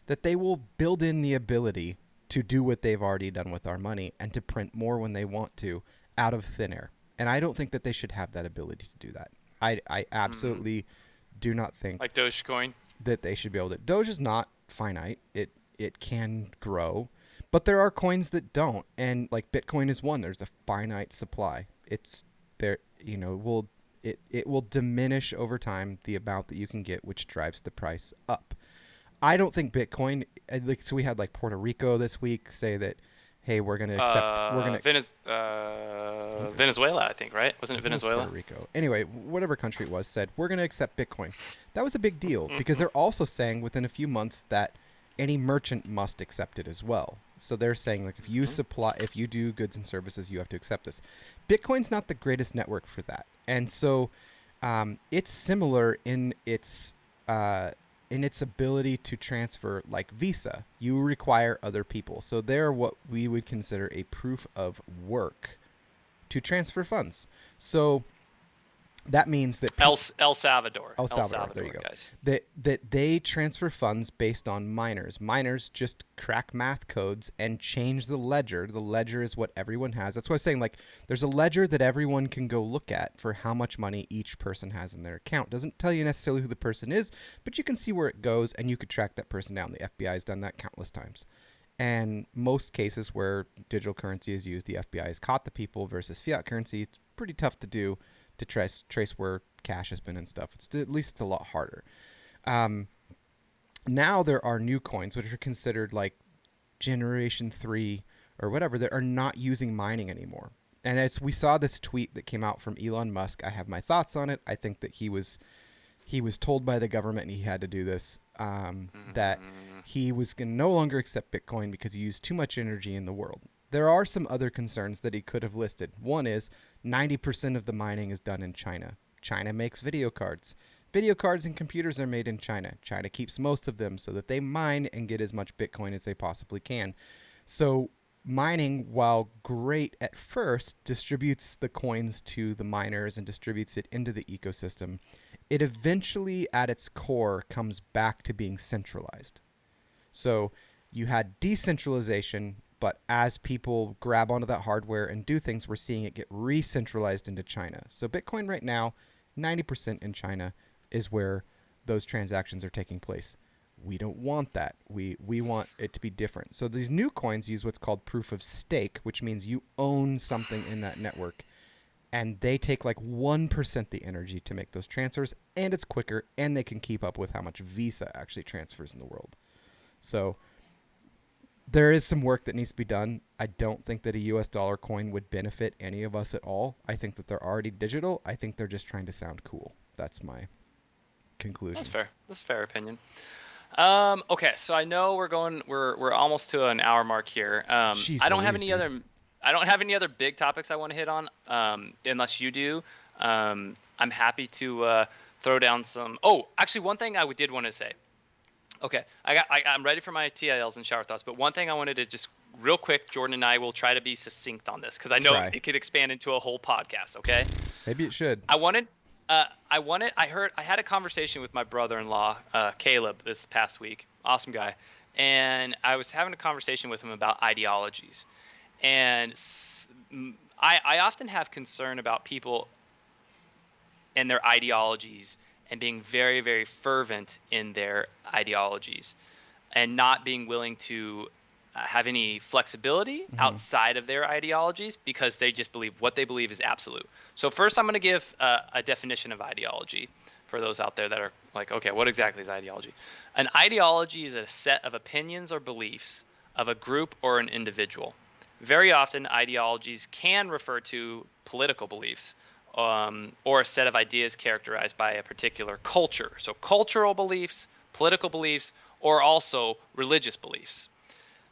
that they will build in the ability to do what they've already done with our money and to print more when they want to out of thin air. And I don't think that they should have that ability to do that. I Mm. absolutely do not think Like Dogecoin. that they should be able to. Doge is not finite. It can grow, but there are coins that don't, and like Bitcoin is one. There's a finite supply. It's there. Will it will diminish over time the amount that you can get, which drives the price up. I don't think Bitcoin. Like, so we had like Puerto Rico this week say that, hey, we're gonna accept. We're gonna. Venezuela, I think, right? Wasn't I it think it was Puerto Venezuela? Rico. Anyway, whatever country it was said, we're going to accept Bitcoin. That was a big deal because Hmm. they're also saying within a few months that any merchant must accept it as well. So they're saying like Hmm. if you do goods and services, you have to accept this. Bitcoin's not the greatest network for that, and so it's similar uh, in its ability to transfer like Visa. You require other people, so they're what we would consider a proof of work to transfer funds. So that means that El Salvador. El El Salvador, there you Salvador, go. guys. That they transfer funds based on miners. Miners just crack math codes and change the ledger. The ledger is what everyone has. That's why I was saying like there's a ledger that everyone can go look at for how much money each person has in their account. Doesn't tell you necessarily who the person is, but you can see where it goes and you could track that person down. The FBI has done that countless times. And most cases where digital currency is used, the FBI has caught the people versus fiat currency. It's pretty tough to do to trace where cash has been and stuff. At least it's a lot harder. Um, Now there are new coins which are considered like generation 3 or whatever that are not using mining anymore. And as we saw this tweet that came out from Elon Musk, I have my thoughts on it. I think that he was told by the government and he had to do this, that Hmm. he was going to no longer accept Bitcoin because he used too much energy in the world. There are some other concerns that he could have listed. One is 90% of the mining is done in China. China makes video cards. Video cards and computers are made in China. China keeps most of them so that they mine and get as much Bitcoin as they possibly can. So, mining, while great at first, distributes the coins to the miners and distributes it into the ecosystem. It eventually, at its core, comes back to being centralized. So you had decentralization, but as people grab onto that hardware and do things, we're seeing it get re-centralized into China. So Bitcoin right now, 90% in China is where those transactions are taking place. We don't want that. We want it to be different. So these new coins use what's called proof of stake, which means you own something in that network. And they take like 1% the energy to make those transfers, and it's quicker, and they can keep up with how much Visa actually transfers in the world. So there is some work that needs to be done. I don't think that a US dollar coin would benefit any of us at all. I think that they're already digital. I think they're just trying to sound cool. That's my That's conclusion. fair. That's a fair opinion. Okay, so I know we're almost to an hour mark here. Jeez Louise, dude. I don't have any other big topics I want to hit on. Unless you do. I'm happy to throw down some. Oh, actually, one thing I did want to say. Okay, I'm ready for my TILs and shower thoughts, but one thing I wanted to just real quick, Jordan and I will try to be succinct on this because I know Try. it could expand into a whole podcast. Okay, Maybe it should. I wanted, I had a conversation with my brother-in-law, Caleb, this past week. Awesome guy, and I was having a conversation with him about ideologies, and I often have concern about people and their ideologies and being very, very fervent in their ideologies and not being willing to have any flexibility Mm-hmm. outside of their ideologies because they just believe what they believe is absolute. So first, I'm going to give a definition of ideology for those out there that are like, okay, what exactly is ideology? An ideology is a set of opinions or beliefs of a group or an individual. Very often, ideologies can refer to political beliefs, or a set of ideas characterized by a particular culture. So, cultural beliefs, political beliefs, or also religious beliefs.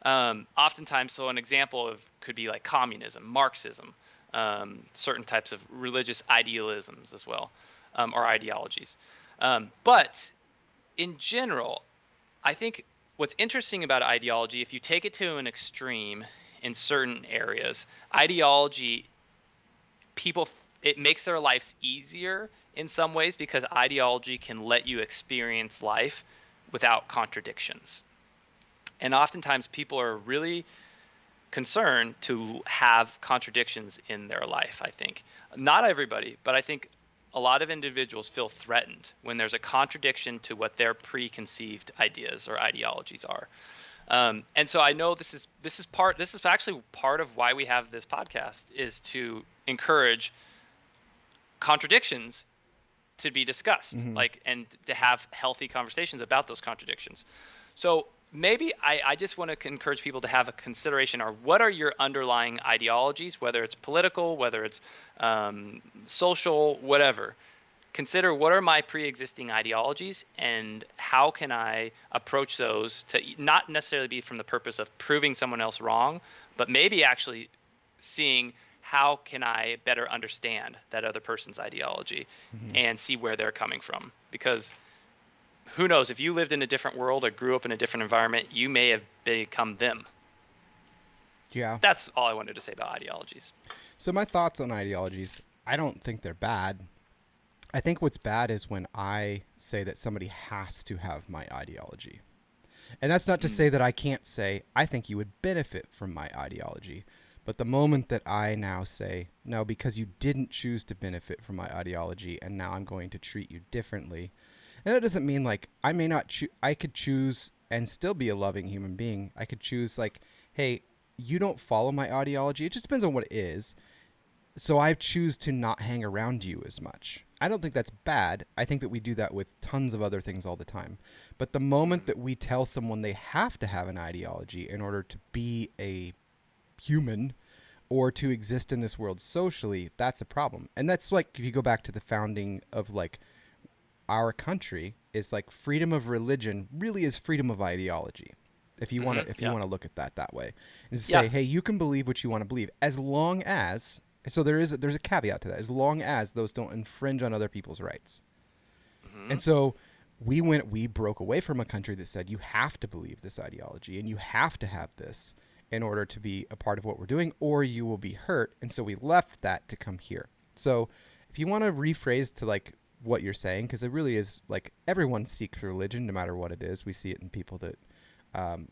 Oftentimes, so an example of could be like communism, Marxism, certain types of religious idealisms as well, or ideologies. But in general, I think what's interesting about ideology, if you take it to an extreme in certain areas, ideology, people, it makes their lives easier in some ways because ideology can let you experience life without contradictions. And oftentimes people are really concerned to have contradictions in their life, I think. Not everybody, but I think a lot of individuals feel threatened when there's a contradiction to what their preconceived ideas or ideologies are. And so I know this is actually part of why we have this podcast, is to encourage contradictions to be discussed, Mm-hmm. like, and to have healthy conversations about those contradictions. So maybe I just want to encourage people to have a consideration, or what are your underlying ideologies, whether it's political, whether it's social, whatever. Consider, what are my pre-existing ideologies, and how can I approach those to not necessarily be from the purpose of proving someone else wrong, but maybe actually seeing how can I better understand that other person's ideology Mm-hmm. and see where they're coming from. Because who knows, if you lived in a different world or grew up in a different environment, you may have become them. Yeah. That's all I wanted to say about ideologies. So my thoughts on ideologies, I don't think they're bad. I think what's bad is when I say that somebody has to have my ideology. And that's not to Mm. say that I can't say, I think you would benefit from my ideology. But the moment that I now say, no, because you didn't choose to benefit from my ideology, and now I'm going to treat you differently. And that doesn't mean like I may not choose, I could choose and still be a loving human being. I could choose like, hey, you don't follow my ideology. It just depends on what it is. So I choose to not hang around you as much. I don't think that's bad. I think that we do that with tons of other things all the time. But the moment Mm. that we tell someone they have to have an ideology in order to be a human or to exist in this world socially, that's a problem. And that's like if you go back to the founding of like our country, is like freedom of religion really is freedom of ideology. Mm-hmm. If you Yeah. want to look at that way, and Yeah. say, hey, you can believe what you want to believe as long as, so there's a caveat to that, as long as those don't infringe on other people's rights. Mm-hmm. And so we broke away from a country that said you have to believe this ideology and you have to have this in order to be a part of what we're doing, or you will be hurt. And so we left that to come here. So if you want to rephrase to like what you're saying, because it really is like everyone seeks religion no matter what it is. We see it in people that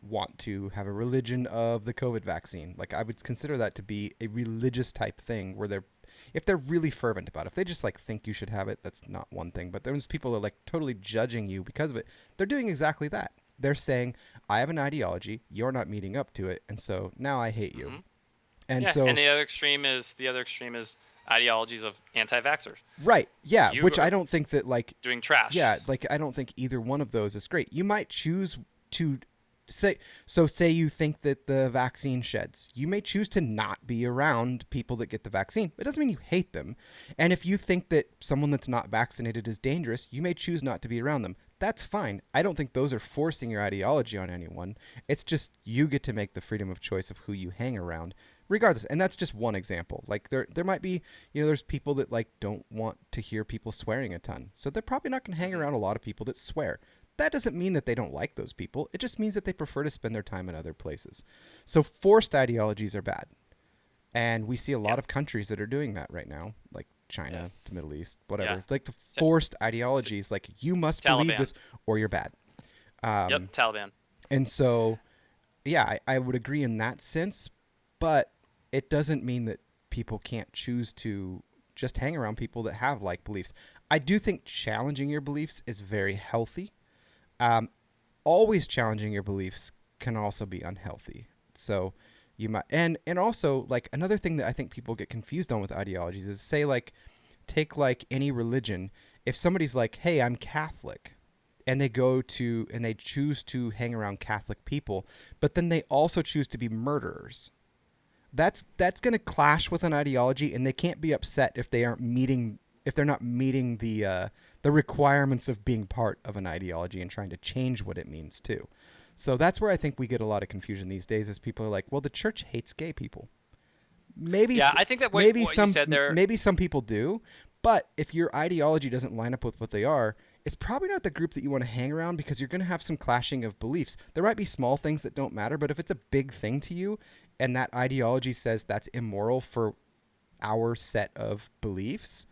want to have a religion of the COVID vaccine. Like I would consider that to be a religious type thing where they're, if they're really fervent about it. If they just like think you should have it, that's not one thing. But there's people that are like totally judging you because of it. They're doing exactly that. They're saying, I have an ideology, you're not meeting up to it, and so now I hate you. Mm-hmm. And Yeah. And so, the other extreme is ideologies of anti-vaxxers. right, yeah, You which I are don't think that like, doing trash. yeah, like I don't think either one of those is great. You might choose to say, so say you think that the vaccine sheds. You may choose to not be around people that get the vaccine. It doesn't mean you hate them. And if you think that someone that's not vaccinated is dangerous, you may choose not to be around them. That's fine. I don't think those are forcing your ideology on anyone. It's just you get to make the freedom of choice of who you hang around, regardless. And that's just one example. Like there might be, there's people that like don't want to hear people swearing a ton. So they're probably not going to hang Mm-hmm. around a lot of people that swear. That doesn't mean that they don't like those people. It just means that they prefer to spend their time in other places. So forced ideologies are bad. And we see a Yeah. lot of countries that are doing that right now, like China, the Yes. Middle East, Yeah. whatever. Like the Ta- forced t- ideologies, like you must believe Taliban. this or you're bad. Yep. Um, Taliban. and so, yeah, I would agree in that sense, but it doesn't mean that people can't choose to just hang around people that have like beliefs. I do think challenging your beliefs is very healthy. Um, Always challenging your beliefs can also be unhealthy. So you might, and also like another thing that I think people get confused on with ideologies is, say like, take like any religion. If somebody's like, "Hey, I'm Catholic," and they go to and they choose to hang around Catholic people, but then they also choose to be murderers. that's going to clash with an ideology, and they can't be upset if they're not meeting the requirements of being part of an ideology and trying to change what it means too. So that's where I think we get a lot of confusion these days. Is people are like, well, the church hates gay people. Maybe Yeah, I think that what you said there. maybe some people do, but if your ideology doesn't line up with what they are, it's probably not the group that you want to hang around, because you're going to have some clashing of beliefs. There might be small things that don't matter, but if it's a big thing to you and that ideology says that's immoral for our set of beliefs,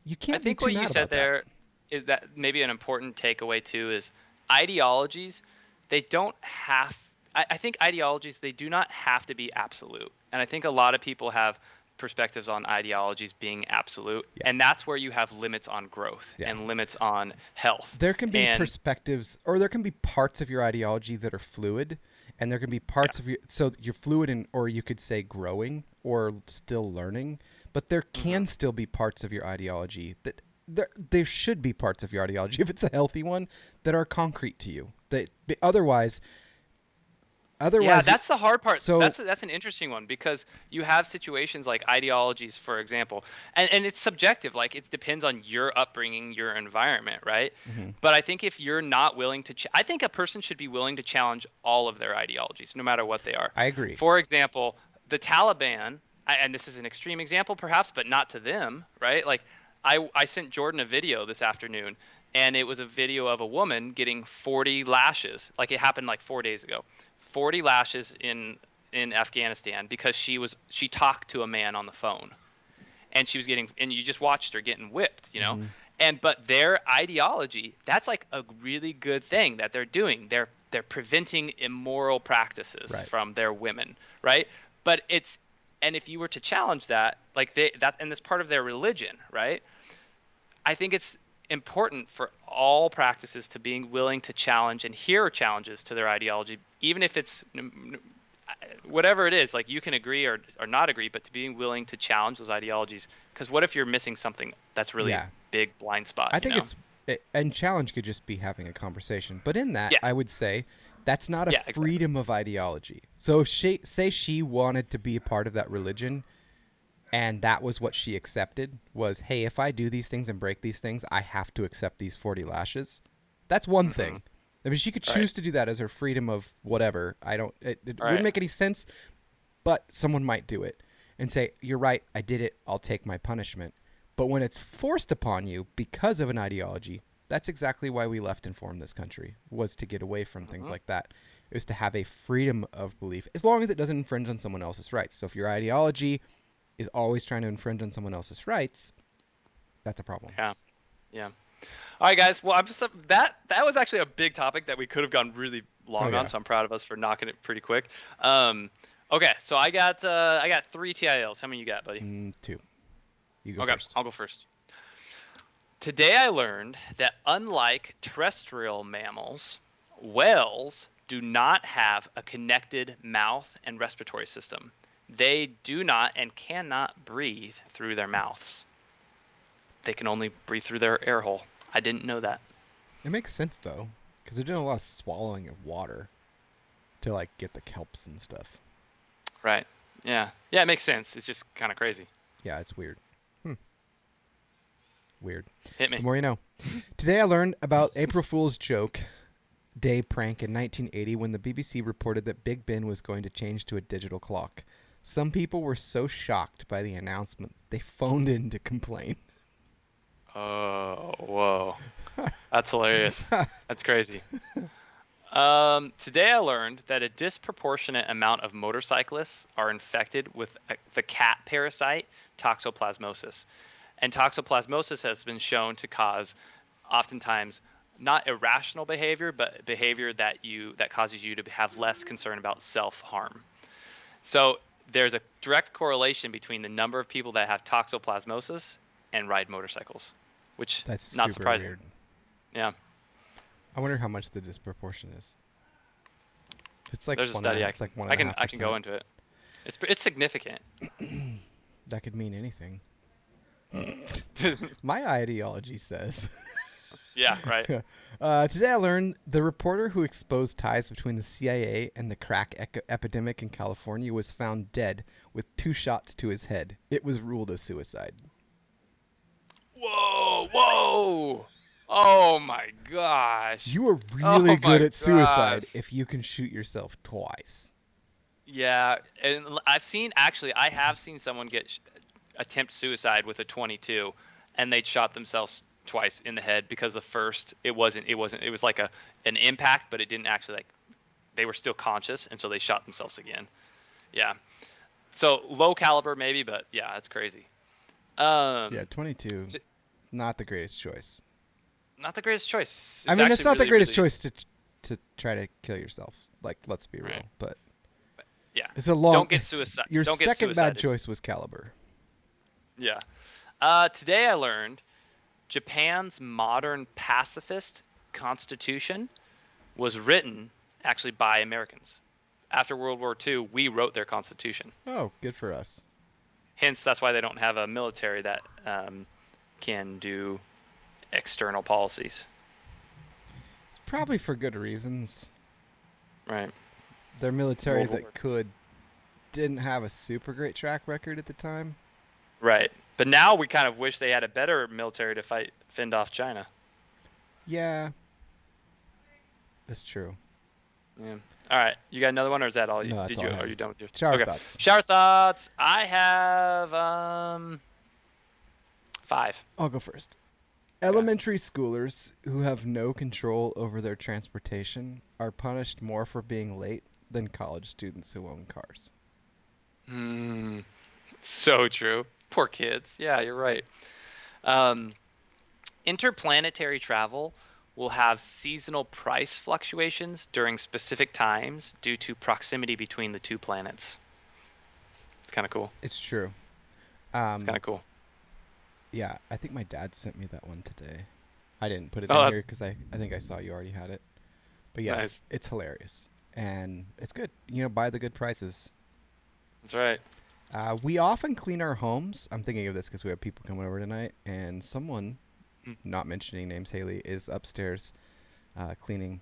you I can't be think too what you mad said about that. there is that maybe an important takeaway too is ideologies. They don't have. I think ideologies they do not have to be absolute, and I think a lot of people have perspectives on ideologies being absolute, Yeah. and that's where you have limits on growth Yeah. and limits on health. There can be And perspectives, or there can be parts of your ideology that are fluid, and there can be yeah, parts of your, so you're fluid in, or you could say growing or still learning, but there hmm can still be parts of your ideology that there should be parts of your ideology if it's a healthy one that are concrete to you. That otherwise Yeah, otherwise you, that's the hard part. so That's an interesting one because you have situations like ideologies, for example, and it's subjective. Like it depends on your upbringing, your environment, right? mhm, But I think if you're not willing to, I think a person should be willing to challenge all of their ideologies, no matter what they are. I agree. For example, the Taliban, and this is an extreme example perhaps, but not to them, right? Like I sent Jordan a video this afternoon, and it was a video of a woman getting 40 lashes. Like it happened like 4 days ago 40 lashes in Afghanistan because she talked to a man on the phone and she was getting and you just watched her getting whipped, you know. Mhm, And but their ideology, that's like a really good thing that they're doing. They're preventing immoral practices right. from their women, right? But it's and if you were to challenge that, like that and that's part of their religion, right? I think it's important for all practices to being willing to challenge and hear challenges to their ideology, even if it's whatever it is. Like you can agree or not agree, but to being willing to challenge those ideologies. Because what if you're missing something that's really a Yeah. big blind spot? I You think know? and challenge could just be having a conversation. But in that, Yeah. I would say that's not a Yeah. Exactly. freedom of ideology. So if she wanted to be a part of that religion, and that was what she accepted was, hey, if I do these things and break these things, I have to accept these 40 lashes. That's one Mm-hmm. thing. I mean, she could Right. choose to do that as her freedom of whatever. It wouldn't Right. make any sense, but someone might do it and say, you're right, I did it, I'll take my punishment. But when it's forced upon you because of an ideology, that's exactly why we left and formed this country, was to get away from things Mm-hmm. like that. It was to have a freedom of belief, as long as it doesn't infringe on someone else's rights. So if your ideology is always trying to infringe on someone else's rights, that's a problem. Yeah. Yeah. All right, guys. Well, that was actually a big topic that we could have gone really Oh long on. yeah. So I'm proud of us for knocking it pretty quick. Okay, so I got 3 TILs. How many you got, buddy? Two. You go Okay, first. I'll go first. Today I learned that unlike terrestrial mammals, whales do not have a connected mouth and respiratory system. They do not and cannot breathe through their mouths. They can only breathe through their air hole. I didn't know that. It makes sense though, because they're doing a lot of swallowing of water to like get the kelps and stuff. Right. Yeah. Yeah, it makes sense. It's just kind of crazy. Yeah, it's weird. Weird. Hit The me. more you know. Today I learned about April Fool's joke day prank in 1980 when the BBC reported that Big Ben was going to change to a digital clock. Some people were so shocked by the announcement they phoned in to complain. Oh, whoa. That's hilarious. That's crazy. Today I learned that a disproportionate amount of motorcyclists are infected with the cat parasite toxoplasmosis. And toxoplasmosis has been shown to cause oftentimes not irrational behavior, but behavior that causes you to have less concern about self-harm. So there's a direct correlation between the number of people that have toxoplasmosis and ride motorcycles, which That's not super surprising. weird. Yeah. I wonder how much the disproportion is. It's like There's a one and study a, it's like one I and a can half I can go percent. into it. It's significant. That could mean anything. My ideology says Yeah, right. Today I learned the reporter who exposed ties between the CIA and the crack epidemic in California was found dead with 2 shots to his head. It was ruled a suicide. Whoa, whoa. Oh my gosh. You are Oh really good my at gosh. suicide if you can shoot yourself twice. Yeah, and I have seen someone attempt suicide with a 22, and they shot themselves twice in the head because the first it was like an impact, but it didn't actually like they were still conscious, and so they shot themselves again. Yeah. So low caliber maybe, but yeah, that's crazy. Yeah, Um, 22, it's not the greatest choice. not the greatest choice. I It's mean, it's actually not the really, greatest really choice to try to kill yourself. Like, let's be right. real. But Yeah. it's a long. Don't get suicide. Your Don't get second bad suicided. choice was caliber. Yeah. Today I learned Japan's modern pacifist constitution was written actually by Americans. After World War II, we wrote their constitution. Oh, good for us. Hence, that's why they don't have a military that can do external policies. It's probably for good reasons. Right. Their military World War. that could didn't have a super great track record at the time. Right. But now we kind of wish they had a better military to fend off China. Yeah, that's true. Yeah. All right. You got another one, or is that all? No, that's Did all you? I Are had. you done with yours? Shower Okay. thoughts. Shower thoughts. I have 5. I'll go first. Okay. Elementary schoolers who have no control over their transportation are punished more for being late than college students who own cars. Hmm. So true. Poor kids. Yeah, you're right. Um, Interplanetary travel will have seasonal price fluctuations during specific times due to proximity between the two planets. It's kind of cool. It's true. It's kind Um, of cool. yeah, I think my dad sent me that one today. I didn't put it Oh, in here that's because I think I saw you already had it. But yes, nice. it's hilarious. And it's good. Buy the good prices. That's right. We often clean our homes. I'm thinking of this because we have people coming over tonight, and someone, not mentioning names, Haley, is upstairs cleaning.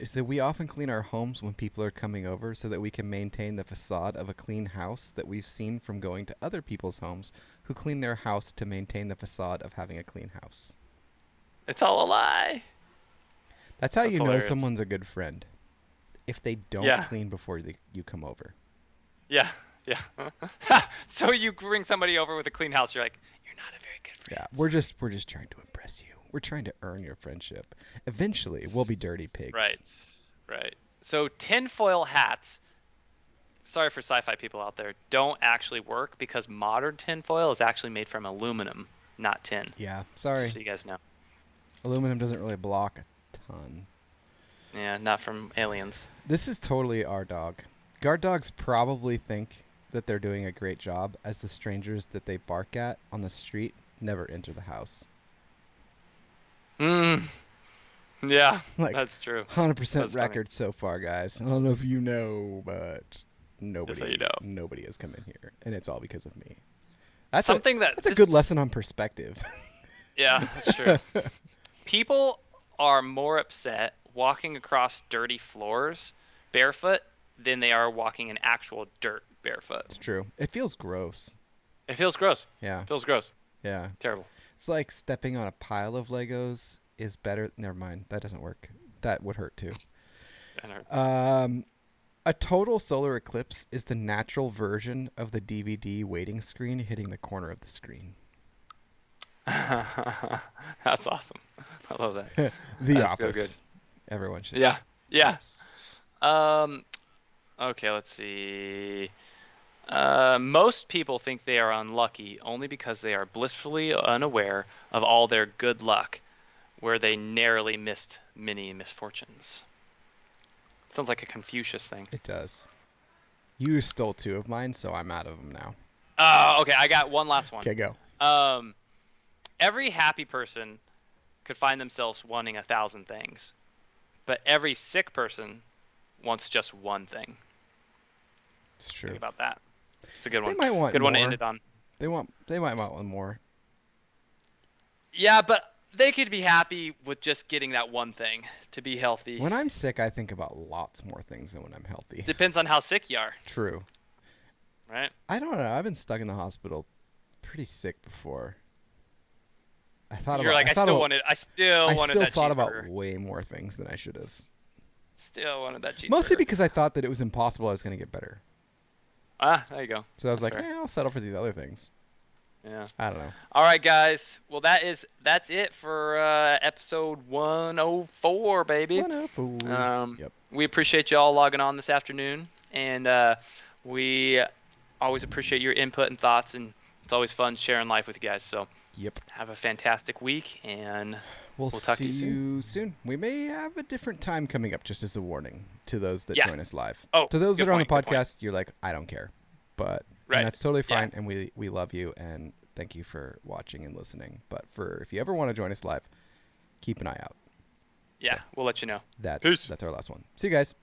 So we often clean our homes when people are coming over so that we can maintain the facade of a clean house that we've seen from going to other people's homes who clean their house to maintain the facade of having a clean house. It's all a lie. That's how That's you know hilarious. someone's a good friend. If they don't Yeah. clean before you come over. Yeah. Yeah. So you bring somebody over with a clean house, you're like, you're not a very good Yeah, friend. we're just trying to impress you. We're trying to earn your friendship. Eventually, we'll be dirty pigs. Right. Right. So tinfoil hats, sorry for sci-fi people out there, don't actually work because modern tinfoil is actually made from aluminum, not tin. Yeah, Just sorry. so you guys know. Aluminum doesn't really block a ton. Yeah, not from aliens. This is totally our dog. Guard dogs probably think that they're doing a great job as the strangers that they bark at on the street never enter the house. Mm, yeah, Like that's true. 100% That's funny. record so far, guys. I don't know if you know, but Just so you nobody know. nobody has come in here, and it's all because of me. That's a Something that that's a good this, lesson on perspective. yeah, that's true. People are more upset walking across dirty floors barefoot than they are walking in actual dirt barefoot. It's true. It feels gross. It feels gross. Yeah. It feels gross. Yeah. Terrible. It's like stepping on a pile of Legos is better. Never mind. That doesn't work. That would hurt too. And Um, a total solar eclipse is the natural version of the DVD waiting screen hitting the corner of the screen. that's awesome. I love that. The That's so good. Office. Everyone should. Yeah. Yeah. Yes. Um. Okay. Let's see. Most people think they are unlucky only because they are blissfully unaware of all their good luck, where they narrowly missed many misfortunes. Sounds like a Confucius thing. It does. You stole 2 of mine, so I'm out of them now. Oh, okay. I got one last one. Okay, go. Um, every happy person could find themselves wanting 1,000 things, but every sick person wants just one thing. It's true. Think about that. It's a good They one. might want Good one to more. end it on. They might want one more. Yeah, but they could be happy with just getting that one thing to be healthy. When I'm sick, I think about lots more things than when I'm healthy. Depends on how sick you are, True. right? I don't know. I've been stuck in the hospital pretty sick before. I thought You're about like, I thought about I still I wanted still that thought about cheeseburger. way more things than I should have. Still wanted that Mostly cheeseburger. because I thought that it was impossible I was going to get better. Ah, there you go. So I was That's like, fair. I'll settle for these other things. Yeah. I don't know. All right, guys. Well, that's it for episode 104, baby. 104. Yep. We appreciate you all logging on this afternoon, and we always appreciate your input and thoughts, and it's always fun sharing life with you guys. So Yep. have a fantastic week, and We'll we'll talk see to you soon. you soon. We may have a different time coming up, just as a warning to those that Yeah. join us live. Oh, To those good that are on the point. Good point. podcast, you're like, I don't care. But and Right. that's totally Yeah. fine, and we love you, and thank you for watching and listening. But if you ever want to join us live, keep an eye out. Yeah. So We'll let you know. that's Peace. our last one. See you guys.